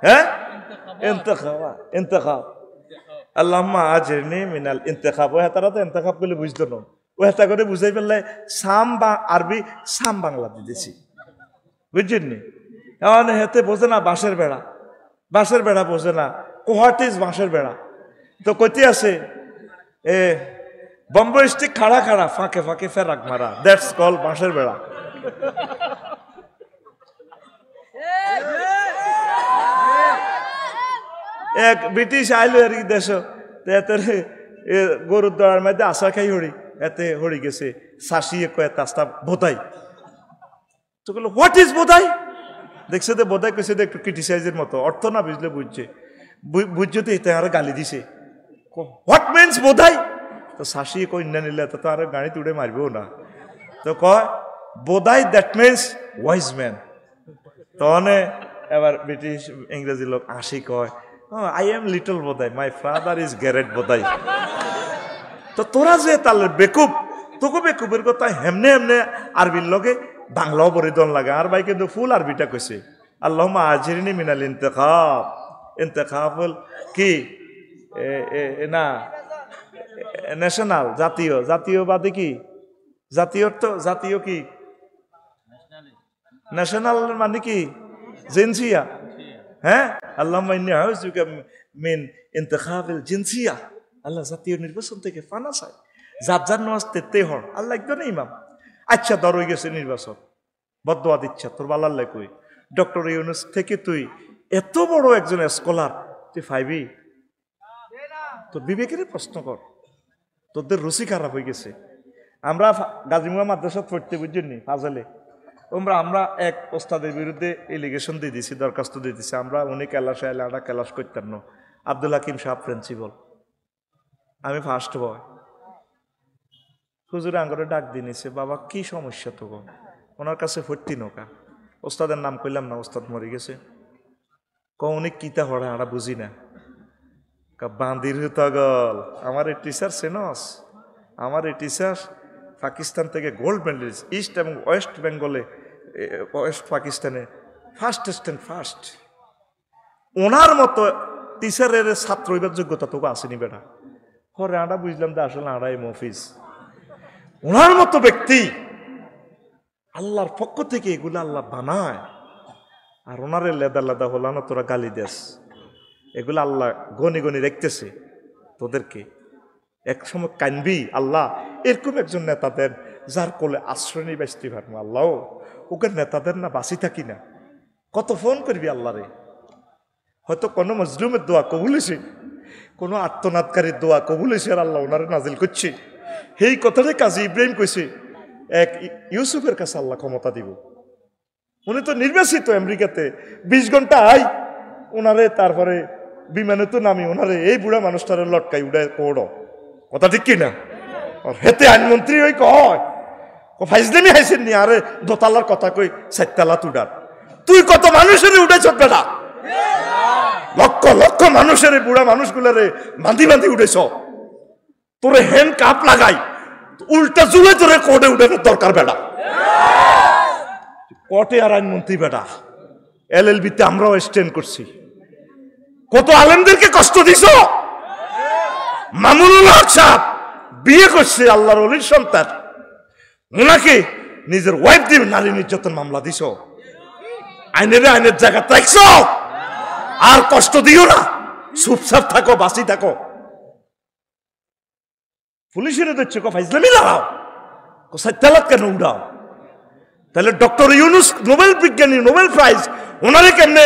হ্যাঁ ইন্তেখাব, আল্লাহুম্মা আজিরনি মিনাল ইন্তেখাব, ও হেতারা তো ইন্তেখাব বলে বুঝতো না, ও হেতা করে বুঝাই ফেললে সাম বা আরবি সাম বাংলা দিতেছি, বুঝছেন নি? এখন হেতে বোঝে না বাঁশের বেড়া বোঝে না, হোয়াট ইজ বাঁশের বেড়া, তো কইতে আছে এ বম্বে স্টিক খাড়া ফাঁকে ফাঁকে ফেরাক মারা, দ্যাটস কল বাঁশের বেড়া। এক ব্রিটিশ আইলো আর কি দেশ, গরুর দড়ার মধ্যে আশা খাই হরি, এতে হরি গেছে শাসিয়ে কয়ে তাস্তা বোধাই, তো বললো হোয়াট ইজ বোধাই, দেখছে যে বোধাই কইছে একটু ক্রিটিসাইজের মতো, অর্থ না বুঝলে বুঝছে তো এতে আর গালি দিছে, হোয়াট মিনস বোধাই, তো শাসিয়ে কই না নিলে তো আর গাড়ি তুড়ে মারবেও না, তো কয় Bodhai that means wise man. তখন এবার ব্রিটিশ ইংরেজি লোক আসি কয় I am little Bodhai, my father is Garrett Bodhai. তো তোরা যে তাহলে বেকুব, তোকে বেকুবের কথা হেমনে আরবির লগে বাংলাও বরিদন লাগে, আর ভাই কিন্তু ফুল আরবিটা কইছে আল্লাহুম্মা আজিরনি মিনাল ইন্তেখাব হল কি না ন্যাশনাল, জাতীয়বাদী কি জাতীয় কি ন্যাশনাল মানে কি জিনসিয়া, হ্যাঁ আল্লাহুম্মা ইন্নী আউযুবিকা মিন ইন্তিখাবিল জিনসিয়া, আল্লাহ জাতীয় নির্বাচন থেকে ফানা চাই, যার নামাজ তেতে হর, আল্লাহ একজন ইমাম, আচ্ছা ধর হয়ে গেছে নির্বাচন, বদদোয়া দিচ্ছা তোর বালাল্লাই কই, ডক্টর ইউনুস থেকে তুই এত বড় একজন স্কলার তুই পাইবি? তোর বিবেকের প্রশ্ন কর, তোদের রুচি খারাপ হয়ে গেছে। আমরা গাজীমুয়া মাদ্রাসা পড়তে বুঝছেন ফাজলে, আমরা এক ওস্তাদের বিরুদ্ধে এলিগেশন দিয়ে দিছি, দরখাস্ত দিয়ে দিছি। আমরা উনি ক্যালাসে এলে আমরা ক্যালাস করতাম না। আব্দুল হাকিম সাহেব প্রিন্সিপাল, আমি ফার্স্ট বয়। হুজুর আঙ্গরে ডাক দিয়ে নিছে, বাবা কি সমস্যা তো গো? ওনার কাছে ভর্তি নৌকা, ওস্তাদের নাম কইলাম না, ওস্তাদ মরে গেছে। উনি কিতা হড়া আমরা বুঝি না। বান্দির হুতাগল, আমার এই টিচার সেনস, আমার এই টিচার পাকিস্তান থেকে গোল্ড মেডেলিস্ট, ইস্ট এবং ওয়েস্ট বেঙ্গলে, ওয়েস্ট পাকিস্তানে ফার্স্ট। ওনার মতো টিচারের ছাত্র হইবার যোগ্যতা তোকে আসেনি বেটা। পরে আমরা বুঝলাম যে আসলে আমরা এই মফিজ, ওনার মতো ব্যক্তি আল্লাহর পক্ষ থেকে এগুলো আল্লাহ বানায়, আর ওনারে লেদা লেদা হলানো তোরা গালি দেস, এগুলো আল্লাহ গনি গনি রেখতেছে তোদেরকে। এক সময় কানবি আল্লাহ এরকম একজন নেতাদের যার কোলে আশ্রয় নিয়ে বাঁচতে পারবো। আল্লাহ ওকে নেতাদের না বাঁচি থাকি না, কত ফোন করবি আল্লাহরে। হয়তো কোনো মজলুমের দোয়া কবুল হয়েছে, কোনো আত্মনাদকারীর দোয়া কবুল হয়েছে, আর আল্লাহ ওনারে নাজিল করছে। সেই কথাটাই কাজী ইব্রাহিম কইছে, এক ইউসুফের কাছে আল্লাহ ক্ষমতা দিব। উনি তো নির্বাচিত আমেরিকাতে, 20 ঘন্টা আই ওনারে, তারপরে বিমানে তো নামি ওনারে এই বুড়া মানুষটারে লটকাই উড়ায় পড়ো, কথা ঠিক কিনা? হেতে আইনমন্ত্রী ওই কয় ফাইজলামি হাইছেন নি, আরে দোতালার কথা কই 4 তালা তুডার, তুই কত মানুষের উঠেছ বেটা? লক্ষ লক্ষ মানুষের বুড়া মানুষগুলারে বাঁধি বাঁধি উঠেছ, তোরে হ্যান্ড কাপ লাগাই উল্টা জুলে তোরে কোর্টে উঠানোর দরকার বেটা। কোর্টে আর আইনমন্ত্রী বেটা, LLB-তে আমরাও স্ট্যান্ড করছি। কত আলেমদেরকে কষ্ট দিছ। মামুনুল হক সাহেব বিয়ে করছে আল্লাহর ওলির সন্তান, ওনাকে নিজের ওয়াইফ দিয়ে নারী নির্যাতন মামলা দিছ। আইনের জায়গা রাখছ, আর কষ্ট দিও না, চুপচাপ থাকো, বাঁচি থাকো। পুলিশের দিচ্ছে ফাইজলামি লাগাও, সাইতালাত কেন উড়াও? তাহলে ডক্টর ইউনুস নোবেল বিজ্ঞানী, নোবেল প্রাইজ, ওনারে কেমনে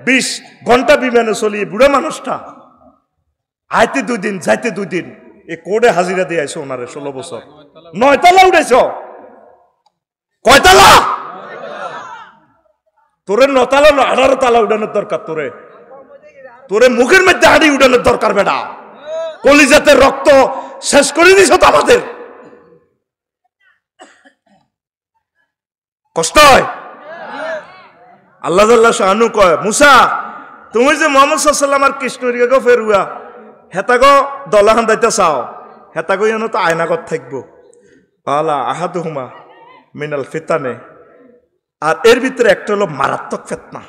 20 ঘন্টা বিমানে চলিয়ে বুড়া মানুষটা আইতে 2 দিন যাইতে 2 দিন এ কোর্টে হাজিরা দিয়ে আইসো ওনারে 16 বছর। 9 তালা উঠেছ, কয়তালা? তোরে 9 তালা 18 তালা উঠানোর দরকার। তোরে মুখের মধ্যে হাড়ি উঠানোর দরকার বেটা। কলিজাতে রক্ত শেষ করে দিছ তো আমাদের, কষ্ট হয়। আল্লাহ শাহানু কয়, মুসা তুমি যে মোহাম্মদ সাল্লাম আর কৃষ্ণকে ফেরুয়া হেতাগো দলাহান দাইতে চাও, হেতাগো এনে তো আয়নাগত থাকবো। আলা আহাদুহুমা মিনাল ফিতানে, আর এর ভিতরে একটা হলো মারাত্মক ফেতনা।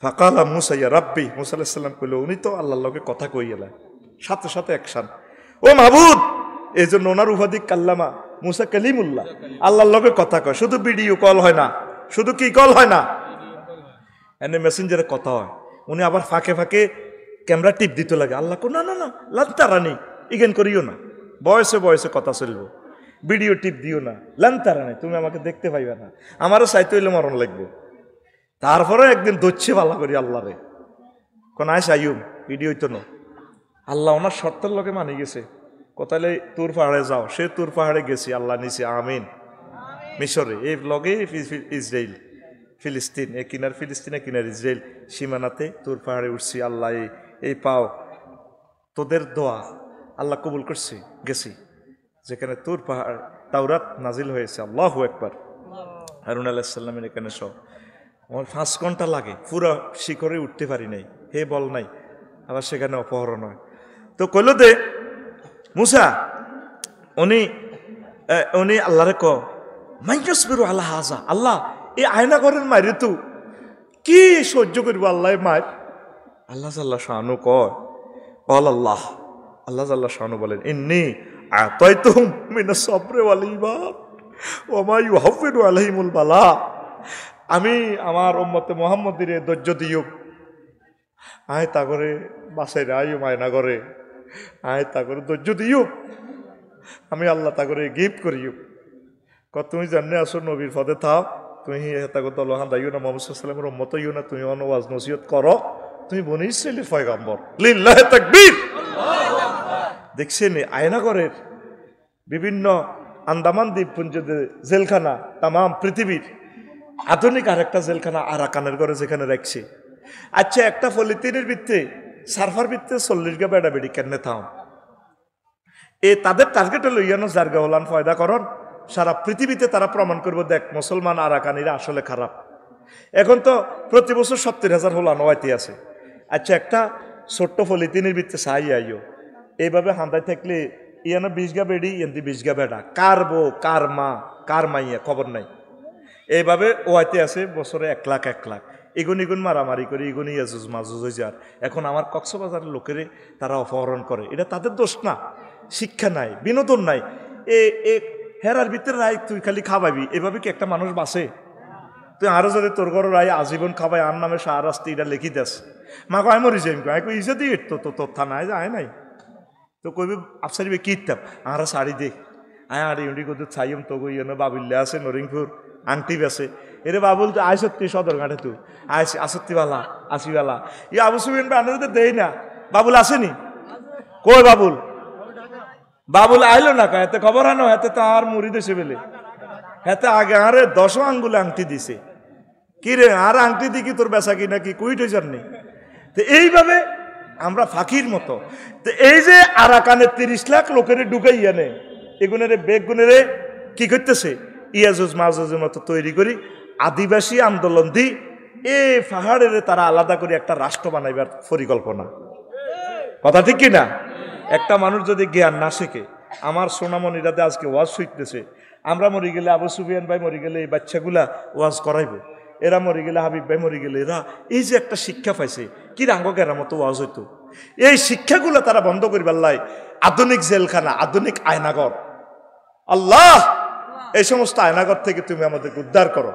ফাকালা মুসা ইয়া রাব্বি, মুসা আলাইহিস সালাম কইল, উনি তো আল্লাহর লগে কথা কই গেলেন, সাথে সাথে অ্যাকশন, ও মাহবুদ। এই জন্য ওনার উপাধি কাল্লামা, মুসা কালিমুল্লাহ, আল্লাহর লগে কথা কয়। শুধু ভিডিও কল হয় না, শুধু কি কল হয় না, এনে মেসেঞ্জারে কথা হয়। উনি আবার ফাঁকে ফাঁকে ক্যামেরা টিপ দিতে লাগে। আল্লাহ কো না না না, লান্তারানি ইগেন করিও না, বয়সে বয়সে কথা চলবো, ভিডিও টিপ দিও না, লান্তারানি, তুমি আমাকে দেখতে পাইবে না, আমারও চাইতে হইলে মরণ লাগবে। তারপরে একদিন দচ্ছে ভালো করি আল্লাহরে, কোন আইস আইম ভিডিও হইতো না। আল্লাহ ওনার শর্তের লগে মানি গেছে, কোথায় তুর পাহাড়ে যাও, সে তুর পাহাড়ে গেছি, আল্লাহ নিছে আমিন। মিশরে এই লগে ইসরায়েল ফিলিস্তিন, এ কিনার ফিলিস্তিন, এ কিনার ইসরায়েল সীমানাতে তুর পাহাড়ে উঠছি। আল্লাহ এই পাও তোদের দোয়া আল্লাহ কবুল করছি, গেছি যেখানে তুর পাহাড় তাওরাত নাজিল হয়েছে। আল্লাহু আকবার। হারুন আলাইহিস সালামের এখানে সব আমার 5 ঘন্টা লাগে, পুরো শিখরে উঠতে পারি নাই, হে বল নাই, আবার সেখানে অপহরণ হয়। তো কইল দে মুসা, উনি আল্লাহরে ক মাইনাস বেরো আল্লাহ হাজা, আল্লাহ এই আয়না করেন মাইরে তু কি সহ্য করবো আল্লাহ মার। আল্লাহ জাল্লা শাহানু কয় অল আল্লাহ, আল্লাহ জাল্লা শাহানু বলেন, ইন্নী আতাইতুহুম মিনাস সাবরি ওয়াল ঈমান ওয়া মা ইউহাফিদু আলাইহিমুল বালা। আমি আমার উম্মতে মুহাম্মদের ধৈর্য দিও, আয় তা করে বাসায় আইও মায়না করে, আয় তা করে ধৈর্য দিও, আমি আল্লাহ তা করে গিফট করিও। তুমি জানে আসো নবীর পদে থাও, তুমি হেতাগো দলহান দাইও না, মোহাম্মদ সাল্লামের উম্মত হইও না, তুমি ওয়াজ নসিহত করো, তুমি বনি ইসরাইলের পয়গম্বর। লিল্লাহি তাকবীর। দেখছেন আয়নাগরের বিভিন্ন আন্দামান দ্বীপপুঞ্জ জেলখানা তাম পৃথিবীর আধুনিক আরেকটা জেলখানা আরাকানের ঘরে যেখানে রাখছে। আচ্ছা একটা পলিথিনের ভিত্তে সার্ফার ভিত্তে 40 গা বেড়া বেড়ি কেন থাও তাদের টার্গেটে লইয়ানো জার্গা হলান ফয়দা করন, সারা পৃথিবীতে তারা প্রমাণ করবো দেখ মুসলমান আরাকানিরা আসলে খারাপ। এখন তো প্রতি বছর 70,000 হলান ওয়াইতে আছে। আচ্ছা একটা ছোট্ট পলিথিনের ভিত্তে সাই আইও এইভাবে হান্দায় থাকলে ইয়ানো 20 গা বেড়ি এমনি 20 গা বেড়া, কার বউ কার মা কার মাইয়া খবর নাই। এইভাবে ওয়াইতে আছে বছরে 1 লাখ 1 লাখ এগুন মারামারি করে এগুনি ইয়াজুজ মাজুজ হয়ে যার। এখন আমার কক্সবাজারের লোকেরে তারা অপহরণ করে, এটা তাদের দোষ না। শিক্ষা নাই, বিনোদন নাই, হেরার ভিতরে রায় তুই খালি খাওয়াবি, এভাবে কি একটা মানুষ বাঁচে? তুই আরো যদি তোর ঘর রায় আজীবন খাবাই আর নামে সারাস্তি এটা লিখি দেস মা কয় মরি যাই কই ইসে দিয়ে তো তোর থানায় যায় নাই তো কইবি আফসারিবে কিতাম আর শাড়ি দে আয় আর ইউনি করতে চাইম তো কই বাবুল্লা আছে নরিংপুর আংটি বেছে এরে বাবুল তো আয় সত্যি সদর ঘাটে তুই আয় আসত্তি বালা আসিবালা ই আবু সুবিন বানরে তো দেই না। বাবুল আসেনি কই বাবুল? বাবুল আইলো না কা এতে খবর আনো, এতে তো আর মুড়ি দেশে বেলে, এতে আগে আরে 10 আঙ্গুলে আংটি দিছে। কি রে আর আংটি দি কি তোর বেচা কি নাকি কুইট হয়ে যাননি? তো এইভাবে আমরা ফাঁকির মতো। তো এই যে আরাকানের 30 লাখ লোকের ঢুকাইয়া নে এগুনেরে বেগুনেরে কি করতেছে ইয়াজুজ মাজুজের মতো তৈরি করি আদিবাসী আন্দোলন দি এ পাহাড়ের তারা আলাদা করে একটা রাষ্ট্র বানাইবার পরিকল্পনা। কথা ঠিক কিনা? একটা মানুষ যদি জ্ঞান না শেখে, আমার সোনামণিরাতে আজকে ওয়াজ শুইতেছে, আমরা মরি গেলে আবু সুফিয়ান ভাই মরি গেলে এই বাচ্চাগুলা ওয়াজ করাইব, এরা মরি গেলে হাবিব ভাই মরি গেলে এরা এই যে একটা শিক্ষা পাইছে কি রাঙ্গের মতো ওয়াজ হইতো, এই শিক্ষাগুলো তারা বন্ধ করিবার লাই আধুনিক জেলখানা আধুনিক আয়নাগর। আল্লাহ এই সমস্ত আয়নাগর থেকে তুমি আমাদেরকে উদ্ধার করো।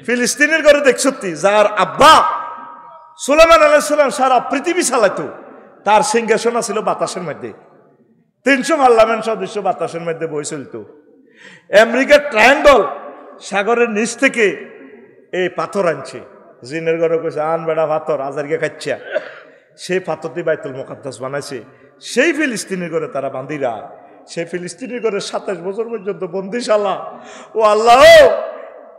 ফিলিস্তিনের ঘরে দেখছতি যার আব্বা সুলাইমান আলাইহিস সালাম সারা পৃথিবী চালাইতো, তার সিংহাসন ছিল বাতাসের মধ্যে, 300 পার্লামেন্ট সদস্য বাতাসের মধ্যে বই চলত। আমেরিকার ট্রায়াঙ্গল সাগরের নিচ থেকে এই পাথর আনছে, জিনের ঘরে কইছে আন বেড়া পাথর আজারকে খাচ্ছা, সেই পাথর দিয়ে বাইতুল মুকাদ্দাস বানাইছে। সেই ফিলিস্তিনের ঘরে তারা বান্দিরা, সেই ফিলিস্তিনের ঘরে 27 বছর পর্যন্ত বন্দিশালা। ও আল্লাহ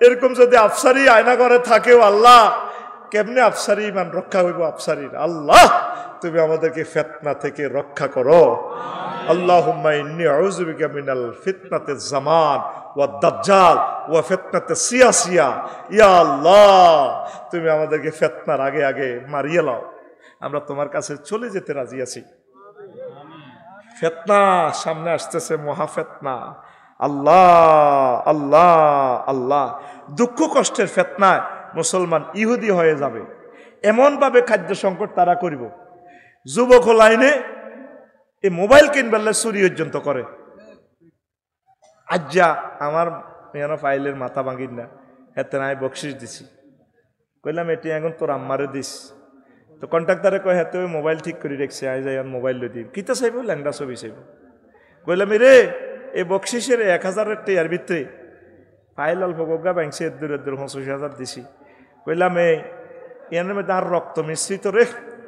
এরকম যদি আফসারি আয়না ঘরে থাকে, ও আল্লাহ কেমনে আফসারি ইমান রক্ষা হইব আফসারির? আল্লাহ তুমি আমাদেরকে ফিতনা থেকে রক্ষা করো। আল্লাহুম্মা ইন্নী আউযু বিকা মিনাল ফিতনাতিজ জামান ওয়া দাজ্জাল ওয়া ফিতনাতিস সিয়াসিয়া। ইয়া আল্লাহ তুমি আমাদেরকে ফিতনার আগে আগে মারিয়ে লাও, আমরা তোমার কাছে চলে যেতে রাজি আছি। ফিতনা সামনে আসতেছে, মহা ফিতনা। আল্লাহ আল্লাহ আল্লাহ দুঃখ কষ্টের ফিতনায় মুসলমান ইহুদি হয়ে যাবে, এমনভাবে খাদ্য সংকট তারা করিব। যুবক লাইনে এই মোবাইল কিনবেলে চুরি পর্যন্ত করে। আজ্জা আমার মেয়ানো ফাইলের মাথা ভাঙিন না, হাতে নাই বকশিস দিছি, কইলাম এটি এখন তোর আম্মারে দিস। তো কন্ট্রাক্টারে কয় হাতে ওই মোবাইল ঠিক করে রেখছে, আই যাই মোবাইল লই দিই, কিতা চাইব ল্যাংডা ছবি চাইব। কইলাম রে এই বকশিসের 1000 টিয়ার ভিতরে ফাইল অল্প গা ব্যাংসে দূরে 25,000 দিছি। কইলাম এর মধ্যে আর রক্ত মিশ্রিত রে,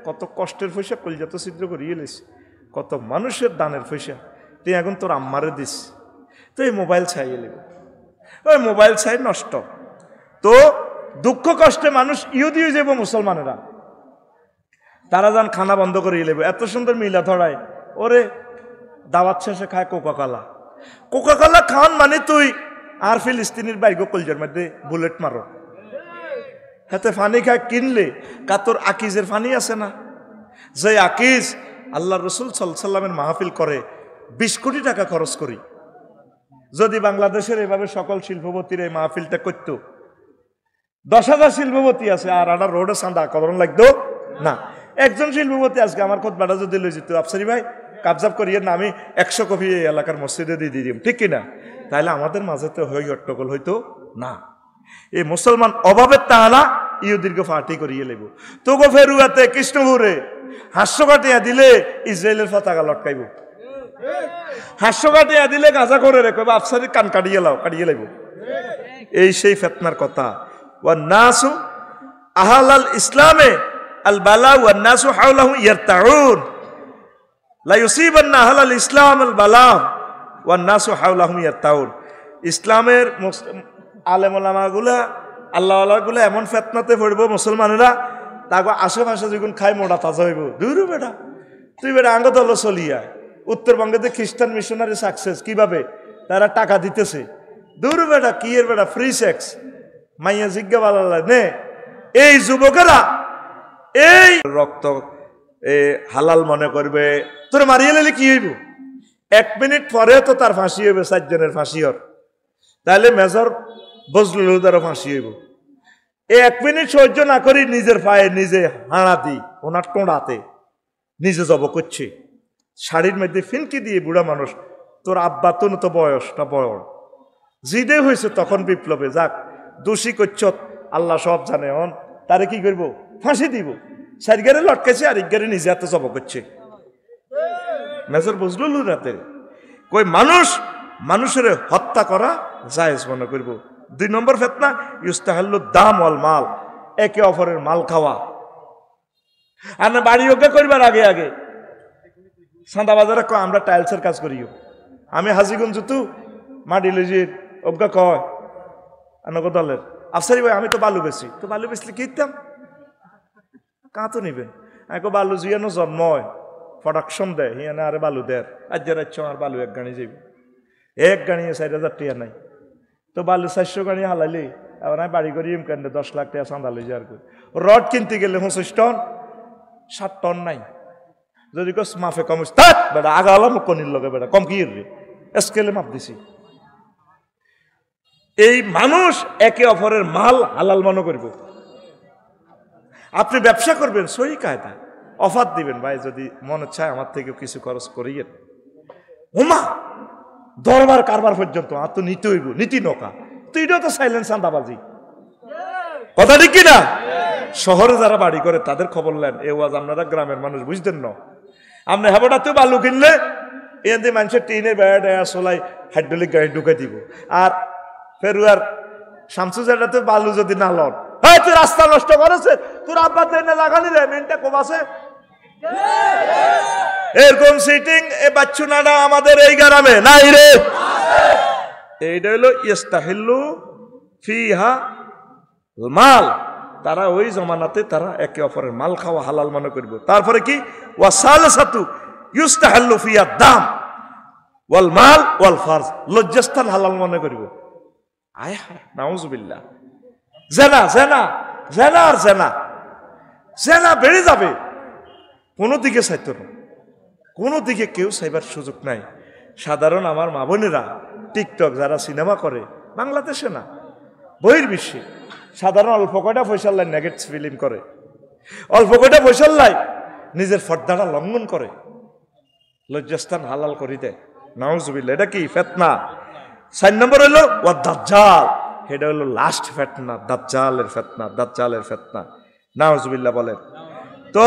কত কষ্টের পয়সা কলজাত ছিদ্র করিয়ে লিস, কত মানুষের দানের পয়সা, তুই এখন তোর আম্মারে দিস। তো এই মোবাইল ছাইয়ে নেব, ওই মোবাইল ছাই নষ্ট। তো দুঃখ কষ্টে মানুষ ইহুদি হয়ে যাব মুসলমানেরা, তারা যান খানা বন্ধ করিয়ে নেব। এত সুন্দর মিলা ধরায় ওরে দাওয়াত শেষে খায় কোকা কোলা। কোকা কোলা খান মানে তুই আর ফিলিস্তিনের বাইগো কলজার মধ্যে বুলেট মারো। হাতে ফানি খায় কিনলে কাতর আকিজের ফানি আছে না, যে আকিজ আল্লাহ রসুল সাল্লামের মাহফিল করে 20 কোটি টাকা খরচ করি। যদি বাংলাদেশের এভাবে সকল শিল্পপতির এই মাহফিলটা করত, 10,000 শিল্পপতি আছে আর আডা রোডে চাঁদা করণ লাগতো না। একজন শিল্পপতি আজকে আমার খোদবাটা যদি লই যেত, আফসারি ভাই কাবজাব করিয়ে না আমি 100 কপি এই এলাকার মসজিদে দিয়ে দিম, ঠিক কিনা? তাহলে আমাদের মাঝে তো হই হট্টগোল হইতো না। এই মুসলমান অভাবের তাহলা ইহুদিরকে ফাটি করিয়ে লেব। তোগো ফেরুয়াতে কৃষ্ণপুরে 500 কাটিয়া দিলে ইসরায়েলের পতাকা লটকাইব। 500 কাটিয়া দিলে গাঁজা করে রেখে আফসারি কান কাটিয়ে লাইব। এই সেই ফিতনার কথা। ওয়ান নাসু আহলাল ইসলামে আল বালা ওয়ান নাসু হাওলাহু ইয়ারতাউন লা ইউসিবান্না আহলাল ইসলাম আল বালা ওয়ান নাসু হাওলাহু ইয়ারতাউন। ইসলামের আলেম ওলামাগুলা আল্লাহওয়ালাগুলা এমন ফিতনাতে পড়ব মুসলমানেরা, তাকে আশেপাশে যখন খাই মোটা তাজা হইব। দূর বেটা, তুই বেটা আঙ্গ দল চলিয়া। উত্তরবঙ্গেতে খ্রিস্টান মিশনারি সাকসেস কিভাবে, তারা টাকা দিতেছে। দূর বেটা, কি এর বেটা, ফ্রি সেক্স, মাইয়া জিজ্ঞা বালা নে। এই যুবকেরা এই রক্ত হালাল মনে করবে, তোর মারিয়ে লেলে কি হইব? 1 মিনিট পরে তো তার ফাঁসি হইবে, 4 জনের ফাঁসি হর। তাহলে মেজর বজলুল হুদারও ফাঁসি হইব। 1 মিনিট সহ্য না করি নিজের পায়ে নিজে হাঁড়া দিই, ওনার টোঁড়াতে নিজে জব করছে। শাড়ির মধ্যে ফিনকি দিয়ে বুড়া মানুষ, তোর আব্বা তো বয়সটা বয়স জিদে হয়েছে তখন বিপ্লবে। যাক, দোষী করছ, আল্লাহ সব জানে। হন তারে কি করবো? ফাঁসি দিব। 4 গারে লটকাইছে, আর 1 গারে নিজে হাতে জব করছে। মেজর বজলুল হুদাতে কই মানুষের হত্যা করা জায়েজ মনে করব। 2 নম্বর ফিতনা ইউস্তাহাল্লু দাম ওয়াল মাল, একে অপরের মাল খাওয়া। আর না বাড়ি ওকে করবার আগে আগে সান্দা বাজারে কয় আমরা টাইলসের কাজ করিও। আমি হাজিগঞ্জ তু মাটি লজির অজ্ঞা কয় আনক দলের আফসারি ভাই আমি তো বালু বেশি, তো বালু বেশলে কি দিতাম কাঁ তো নিবেন। আমি বালু জিয়ানো জন্ময় প্রোডাকশন দেয়, হিয়ানে আরে বালু দেয়। আজ রাজ্য আর বালু 1 গাড়ি যাইব, 1 গাড়ি 4,000 টাকা নাই। তো বালু 400 গাড়ি হালাইলে আবার আমি বাড়ি করি কেন 10 লাখ টাকা চাঁদা লই যার। রড কিনতে গেলে 25 টন, 7 টন নাই। যদি কস মাফে কম বেটা আগালা মুখ কনির লগে বেটা কম কি রে স্কেলে মাপ দিছি। এই মানুষ একে অপরের মাল হালাল মনে করব। আপনি ব্যবসা করবেন সহি কায়দা, অফার দিবেন, ভাই যদি মনে চায় আমার থেকে কিছু খরচ করিয়েন। ওমা দরবার কারবার পর্যন্ত আর তো নিতে হইব, নীতি নৌকা তো এটাও তো সাইলেন্স আন্দাবাজি। কথা ঠিক কিনা? শহরে যারা বাড়ি করে তাদের খবর নেন, এ ওয়াজ আপনারা গ্রামের মানুষ বুঝতেন না। আপনি হেবাটাতেও বালু কিনলে এতে মানুষের টিনের বেড়া সোলাই হাইড্রোলিক গাড়ি ঢুকে দিব। আর ফেরুয়ার শামসুজাটাতে বালু যদি না লন, হ্যাঁ তুই রাস্তা নষ্ট করেছে, তোর আব্বা ট্রেনে লাগানি রে মেনটা কম আছে। এরকম সিটিং এ বাচ্চুনাটা আমাদের এই গ্রামে নাই রে। এইটা হলো ইস্তাহিল্লু ফিহা মাল, তারা ওই জমানাতে তারা একে অপরের মাল খাওয়া হালাল মনে করবে। তারপরে কি ওয়াসালাসাতু ইউস্তাহাল্লু ফিয়া দাম ওয়াল মাল ওয়াল ফারজ, লজ্জাস্থান হালাল মনে করবে। আয় হায় নাউজুবিল্লাহ। জেনা জেনা জেনা আর জেনা, জেনা বেড়ে যাবে, কোনো দিকে চাইতো না, কোনো দিকে কেউ চাইবার সুযোগ নাই। সাধারণ আমার মা বোনেরা টিকটক যারা সিনেমা করে, বাংলাদেশে না বহির্বিশ্বে, সাধারণ অল্প কয়টা পয়সার লাই নেগেট ফিল্ম করে, অল্প কয়টা পয়সার লাই নিজের ফর্দাটা লঙ্ঘন করে, লজ্জাস্থান হালাল করে দেয়। নাউজুবিল্লাহ, এটা কি ফিতনা। 4 নম্বর হলো ওয়া দাজ্জাল, এটা হলো লাস্ট ফিতনা, দাজ্জালের ফিতনা, দাজ্জালের ফিতনা। নাউজুবিল্লাহ বলেন। তো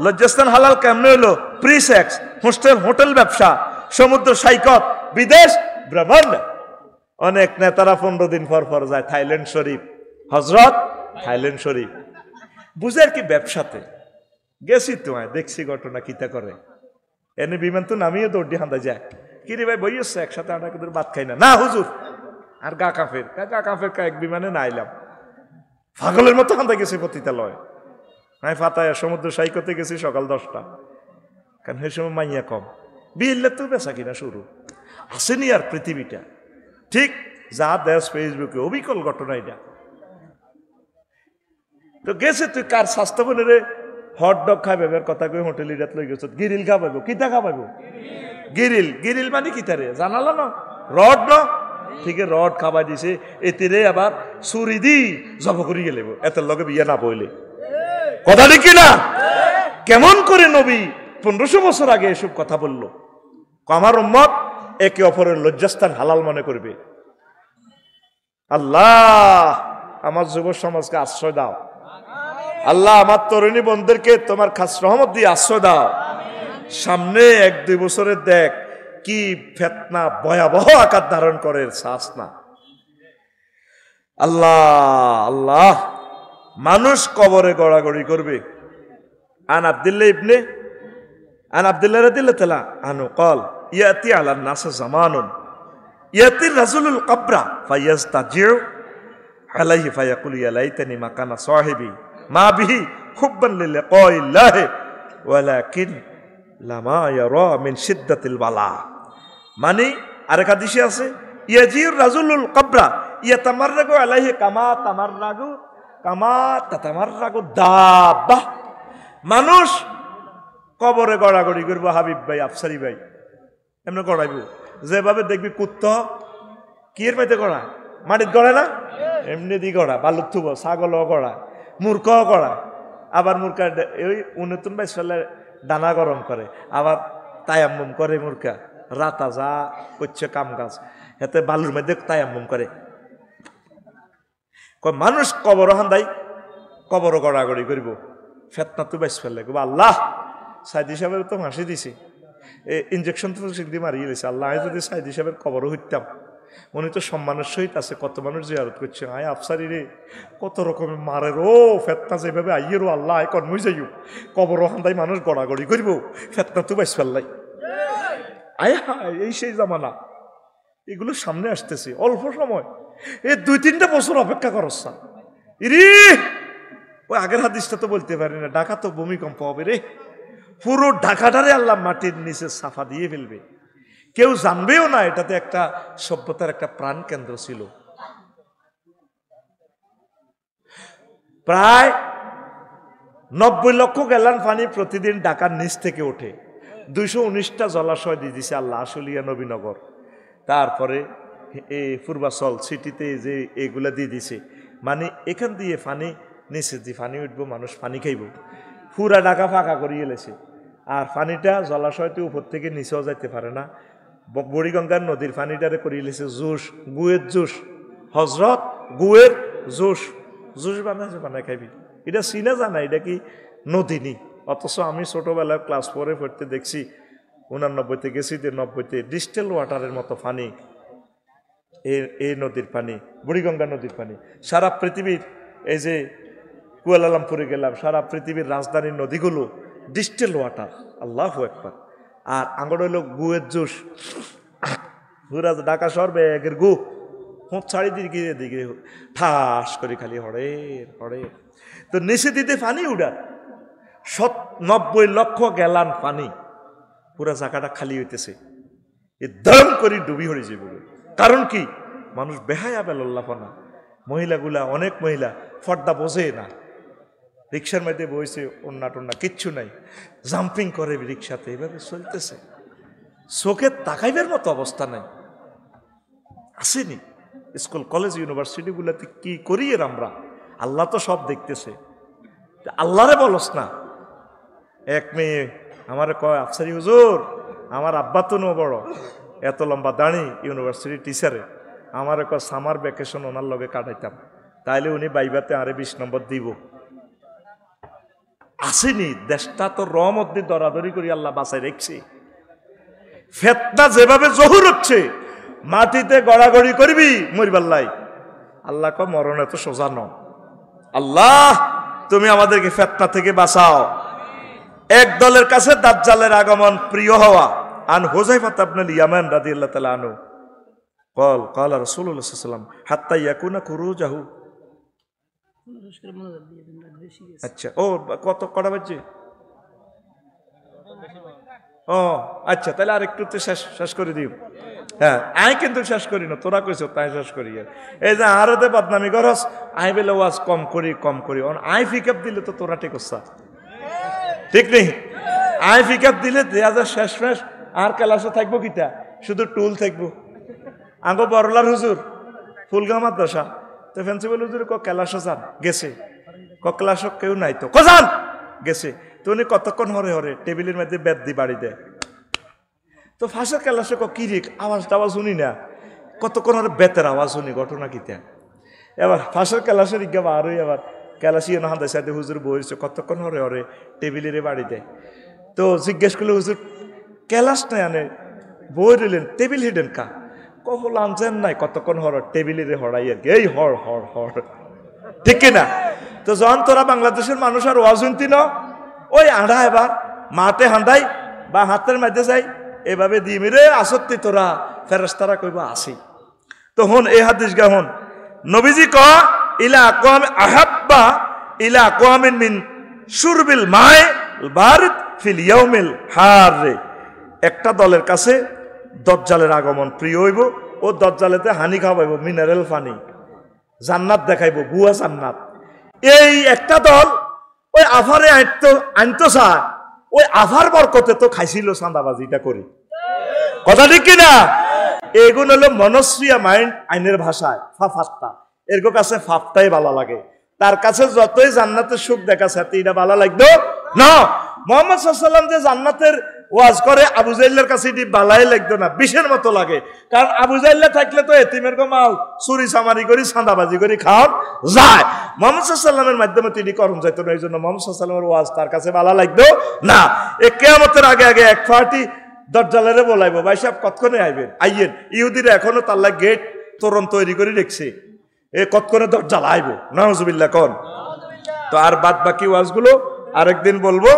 লজ্জাস্থান হালাল কেমনে হলো? প্রি সেক্স, হোটেল ব্যবসা, সমুদ্র সৈকত, বিদেশ ভ্রমণ। অনেক নেতারা 15 দিন পর যায় থাইল্যান্ড শরীফ, হজরত থাইল্যান্ড শরীফ। বুঝে কি ব্যবসাতে গেছি, তোমায় দেখছি ঘটনা কিতা করে। এনে বিমান তো নামিয়ে দৌড়ি হান্দা যায়, কিরে ভাই বই হচ্ছে একসাথে আমরা কিন্তু ভাত খাই না, না হুজুর আর গা কাফের এক বিমানে না আইলাম। পাগলের মতো হান্দা গেছি পতিতালয়। আমি ফাতায় সমুদ্র সৈকতে গেছি সকাল 10টা, কারণ সেই সময় মাইয়া কম, বিলে তো বেচা কিনা শুরু আসেনি। আর পৃথিবীটা ঠিক যা দেশ ফেসবুকে অবিকল ঘটনা এটা। তো গেছে তুই কার স্বাস্থ্য বোনের হট ডগ খাবে কথা কই হোটেল ইরাত লই গেছ, গিরিল খাবাইব, কিতা খাবাইব? গিরিল মানে কিতারে জানালো না, রড ন, ঠিক রড খাবাই দিছে। এতিরে আবার চুরি দি জব করি গেলে এত লগে বিয়ে না বইলে, কথা ঠিক না? কেমন করে নবী 1500 বছর আগে এসব কথা বললো? আমার উম্মত একে অপরের লজ্জাস্থান হালাল মনে করবে। আল্লাহ আমার যুব সমাজকে আশ্রয় দাও, আল্লাহ আমার তরুণী বন্ধুদেরকে তোমার খাস রহমত দিয়ে আশ্রয় দাও। সামনে 1-2 বছরের দেখ কি ফিতনা ভয়াবহ আকার ধারণ করে শ্বাস না। আল্লাহ আল্লাহ, মানুষ কবরে গড়াগড়ি করবে। আন আব্দুল্লাহ রাদিয়াল্লাহু তাআলা আনহু قال ইয়াতি আলান নাস জামানুন ইয়াতি রাজুলুল কবরা ফায়াস্তাজিউ আলাইহি ফায়াকুল ইয়া লাইতানি মাকানা সাহিবি মা বিহি হুব্বান লিলিকাইল্লাহ ওয়ালাকিন লামা ইয়ারা মিন শিদ্দাতিল বালা। মানে আরেক হাদিসে আছে ইয়াজির রাজুলুল কবরা ইয়াতামাররাগু আলাইহি কামা তাতামাররাগু দাব্বা। মানুষ কবরে গড়াগড়ি করবো হাবিব ভাই, আফসারি ভাই, এমনি গড়াইব যেভাবে দেখবি কুত্তা কি এর পাইতে গড়া, মাটিত গড়ে না, এমনি দি গড়া, বালুর থুব, ছাগলও গড়া, মূর্খও গড়া। আবার মূর্খা ওই উন্নতন বাইশ ফেলে দানা গরম করে, আবার তায়াম্মুম করে মূর্খা, রাতা যা করছে কাম কাজ, এতে বালুর মধ্যে তায়াম্মুম করে। মানুষ কবর হান্দাই কবর গড়াগড়ি করব, ফেতনা তো বাইশ ফেললে আল্লাহ সাইদি সাহেবের তো মাসি দিছি, ইঞ্জেকশন তো সিদ্ধি মারিয়ে দিয়েছে। আল্লাহ যদি সাইদি সাহেবের কবরও হইতাম, উনি তো সম্মানের সহিত আছে, কত মানুষ জিয়ারত করছে। আয় আফসারি রে, কত রকমের মারে রো ফেতনা যেভাবে আইয়ে রো, আল্লাহ আয় কর্মই যাইও কবর হান্দাই মানুষ গড়াগড়ি করব, ফেতনা তো বাইশ ফেললাই। আয় হায়, এই সেই জামানা, এগুলো সামনে আসতেছে অল্প সময়, এই 2-3টা বছর অপেক্ষা করস না। ইরে ওই আগের হাদিসটা তো বলতে পারি না, ঢাকা তো ভূমিকম্প হবে রে, পুরো ঢাকাটারে আল্লাহ মাটির নিচে সাফা দিয়ে ফেলবে, কেউ জানবেও না এটাতে একটা সভ্যতার একটা প্রাণ কেন্দ্র ছিল। প্রায় 90 লক্ষ গ্যালন পানি প্রতিদিন ঢাকার নিচ থেকে ওঠে, 219টা জলাশয় দিয়ে দিছে আল্লাহ, আশুলিয়া, নবীনগর, তারপরে এই পূর্বাচল সিটিতে যে এগুলা দিয়ে দিছে। মানে এখান দিয়ে পানি নিচে দিয়ে পানি উঠবো, মানুষ পানি খাইব, পুরা ঢাকা ফাঁকা করিয়ে এলেছে। আর পানিটা জলাশয়তে উপর থেকে নিচেও যাইতে পারে না। বুড়িগঙ্গার নদীর পানিটারে করিয়ে এলেছে জুস, গুয়ের জুস, হজরত গুয়ের জুস, জুস বানায় খাইবি। এটা চিনা জানা এটা কি নদী নি, অথচ আমি ছোটবেলায় ক্লাস 4-এ পড়তে দেখছি 89-তে গেছি, 90-তে ডিস্টেল ওয়াটারের মতো পানি এই নদীর পানি, বুড়িগঙ্গা নদীর পানি। সারা পৃথিবীর, এই যে কুয়ালালামপুরে গেলাম, সারা পৃথিবীর রাজধানীর নদীগুলো ডিস্টেল ওয়াটার, আল্লাহু আকবার। আর আঙ্গর হইল গুয়ের জুস, পুরা ঢাকা শহর ব্যাগের গু হোঁচ ছাড়ি দিকে দিকে ঠাস করে খালি হড়ের হড়ের। তো নিচে দিতে পানি উড়ার 90 লক্ষ গ্যালান পানি, পুরা জায়গাটা খালি হইতেছে, এ দম করে ডুবি হয়ে যাবে। কারণ কি? মানুষ বেহায়া বেল্লাফনা, মহিলাগুলা, অনেক মহিলা ফর্দা বোঝে না, রিক্সার মধ্যে বইছে, অন্যা টন্যা কিচ্ছু নাই, জাম্পিং করে রিক্সাতে, এভাবে চলতেছে, চোখে তাকাইবার মতো অবস্থা নাই। আসেনি স্কুল কলেজ ইউনিভার্সিটিগুলোতে কি করি এর আমরা? আল্লাহ তো সব দেখতেছে, আল্লাহরে বলস না। এক মেয়ে আমারে কয়, আফসারি হুজুর, আমার আব্বা তো নো বড়, এত লম্বা দাঁড়ি, ইউনিভার্সিটি টিচারে, আমারে কয় সামার ভ্যাকেশন ওনার লগে কাটাইতাম, তাইলে উনি বাইবাতে আরে 20 নম্বর দিব। আসেনি, দেশটা তো রহমত দিয়ে দরাদরি করি আল্লাহ বাঁচাই রেখছি। ফেতনা যেভাবে জহুর হচ্ছে, মাটিতে গড়াগড়ি করবি মরিবাল্লাই। আল্লাহ কয় মরণ এত সোজা ন, আল্লাহ তুমি আমাদেরকে ফেতনা থেকে বাঁচাও। এক দলের কাছে দাজ্জালের আগমন প্রিয় হওয়া। আন হুযায়ফা ইবনুল ইয়ামান রাদিয়াল্লাহু তাআলা আনহু قال رسول الله صلى الله عليه وسلم حتى يكون خروجه। আচ্ছা, ও কটা বাজে? ও আচ্ছা, তাহলে আর একটু শেষ করে দিও। হ্যাঁ, আই কিন্তু শেষ করি না, তোরা কইছো তাই শেষ করি। এই যে আরতে বদনামি করস, আই বেলে ওয়াজ কম করি আই পিকআপ দিলে তো তোরা ঠিক হচ্ছে, ঠিক নেই? আই পিকআপ দিলে দেয়া যা শেষ আর ক্লাসে থাকবো কিটা, শুধু টুল থাকবো। আঙ্গো বড়লার হুজুর ফুলগাঁ মাদ্রাসা, তো প্রিন্সিপাল হুজুর ক্লাসে যান, গেছে, ক্লাস কেউ নাই তো যান, গেছে। তো উনি কতক্ষণ হরে টেবিলের মধ্যে বেদ দি বাড়ি দেয়। তো ফাঁসের ক্লাসে কি রে আওয়াজ টাওয়াজ শুনি না, কতক্ষণ হরে বেতের আওয়াজ শুনি, ঘটনা কিতা। এবার ফাঁসের ক্লাসের ইজ্ঞা আরোই আবার ক্লাসিয়ে না হান্দার সাথে হুজুর বইছে, কতক্ষণ হরে টেবিলের বাড়ি দেয়। তো জিজ্ঞেস করলে হুজুর ক্লাস নাই আনে বই রইলেন টেবিল হিডেন কা কহল আনছেন নাই কতক্ষণ হর টেবিলের হরাই আর কি এই হর হর হর ঠিক কিনা তো যখন তোরা বাংলাদেশের মানুষ আর ওয়াজ শুনতি না ওই আড়া এবার মাঠে হাঁদাই বা হাতের মাঝে যাই এভাবে দি মেরে আসত্তি তোরা ফেরেশতারা কইব আসি তো হন এই হাদিস গা হন নবীজি ক ইলা আকওয়াম আহাব্বা ইলা আকওয়ামিন মিন শুরবিল মায়ে বারিদ ফিল ইয়াউমিল হার একটা দলের কাছে দজ্জালের আগমন প্রিয় হইব ও দজ্জালেতে হানি খাওয়াইব মিনারেল পানি জান্নাত দেখাইব বুয়া জান্নাত এই একটা দল ওই আফারে আনতো চায় ওই আফার বরকতে তো খাইছিল চাঁদাবাজিটা করি কথা ঠিক কিনা এগুলো হলো মনস্রিয়া মাইন্ড আইনের ভাষায় ফাফাত্তা এর কাছে ফাফটাই ভালো লাগে তার কাছে যতই জান্নাতের সুখ দেখাচ্ছে এটা ভালো লাগতো না মুহাম্মদ সাল্লাল্লাহু আলাইহি ওয়াসাল্লাম যে জান্নাতের ওয়াজ করে আবু জাহলের কাছে এটি বালাই লাগতো না বিষের মতো লাগে কারণ আবু জাহলে থাকলে তো এতিমের মাল চুরি চামারি করি চাঁদাবাজি করি খাওয়ান যায় মুহাম্মদ সাল্লাল্লাহু আলাইহি ওয়াসাল্লামের মাধ্যমে তিনি করণ যাইতো না এই জন্য মুহাম্মদ সাল্লাল্লাহু আলাইহি ওয়াসাল্লামের ওয়াজ তার কাছে ভালো লাগতো না এ কিয়ামতের আগে আগে এক পার্টি দজ্জালেরে বলাইবো ভাই সাহেব কতক্ষণে আইবেন আইয়েন ইহুদিরা এখনো তাল্লা গেট তোরণ তৈরি করে রেখছে এ কতক্ষণে দজ্জাল আইবো নাউজুবিল্লাহ কোন তো আর বাদ বাকি ওয়াজগুলো আরেকদিন বলবো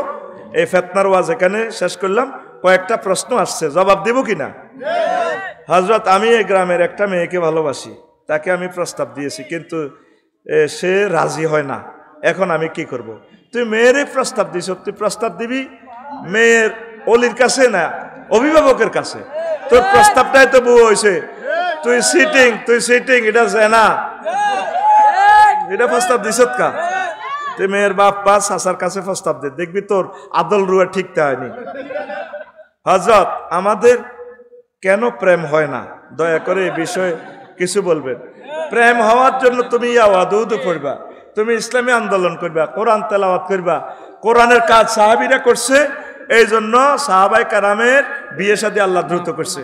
এই ফিতনার ওয়াজ এখানে শেষ করলাম কয়েকটা প্রশ্ন আসছে জবাব দেব কিনা হযরত আমি এই গ্রামের একটা মেয়েকে ভালোবাসি তাকে আমি প্রস্তাব দিয়েছি কিন্তু সে রাজি হয় না এখন আমি কি করব তুই মেয়েরই প্রস্তাব দিছ তুই প্রস্তাব দিবি মেয়ের অলির কাছে না অভিভাবকের কাছে তোর প্রস্তাবটাই তো বউ হইছে তুই সিটিং এটা জানা এটা প্রস্তাব দিছত কা তুই মেয়ের বাপ বা চাচার কাছে প্রস্তাব দে দেখবি তোর আদল রুয়া ঠিকটা হয়নি হযরত আমাদের কেন প্রেম হয় না দয়া করে এই বিষয়ে কিছু বলবেন প্রেম হওয়ার জন্য তুমি ইয়াওয়াদুদ পড়বা তুমি ইসলামী আন্দোলন করবা কোরআন তেলাওয়াত করবা কোরআনের কাজ সাহাবীরা করছে এই জন্য সাহাবায়ে কেরামের বিয়ে শাদী আল্লাহ দ্রুত করছে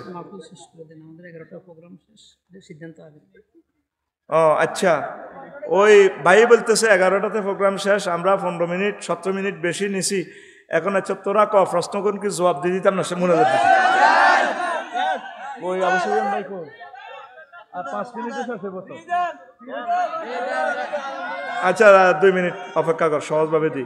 ও আচ্ছা ওই ভাই বলতেছে 11টাতে প্রোগ্রাম শেষ আমরা 15 মিনিট 17 মিনিট বেশি নিছি এখন আচ্ছা তোরা ক প্রশ্ন কোন কি জবাব দিয়ে দিতাম না সে মনে করতে ওই অবশ্যই ভাই কো আর 5 মিনিটে শেষ হবে তো আচ্ছা 2 মিনিট অপেক্ষা কর সহজভাবে দি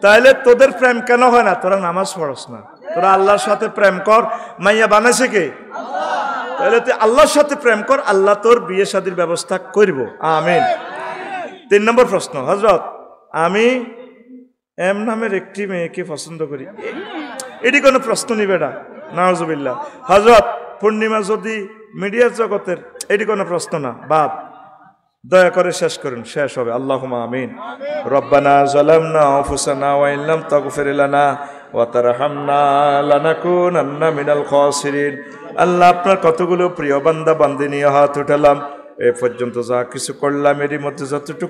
তাহলে তোদের প্রেম কেন হয় না তোরা নামাজ পড়ছ না তোরা আল্লাহর সাথে প্রেম কর মাইয়া বানাইছে কে আল্লাহ তাহলে তুই আল্লাহর সাথে প্রেম কর আল্লাহ তোর বিয়ে শাদীর ব্যবস্থা করব আমিন 3 নম্বর প্রশ্ন হযরত আমি এম নামের একটি মেয়েকে পছন্দ করি এটি কোনো প্রশ্ন নিবে না নাউজুবিল্লাহ হযরত পূর্ণিমা যদি মিডিয়ার জগতের এটি কোনো প্রশ্ন না বাদ দয়া করে শেষ করুন শেষ হবে আল্লাহুম্মা আমিন রব্বানা যালামনা আনফুসানা ওয়া ইন লাম তাগফির লানা ওয়া তারহামনা লানাকুনান্না মিনাল খাসিরিন আল্লাহ আপনার কতগুলো প্রিয় বান্দা বান্দিনী হাত উঠালাম এ পর্যন্ত যা কিছু করলাম এরই মধ্যে যতটুকু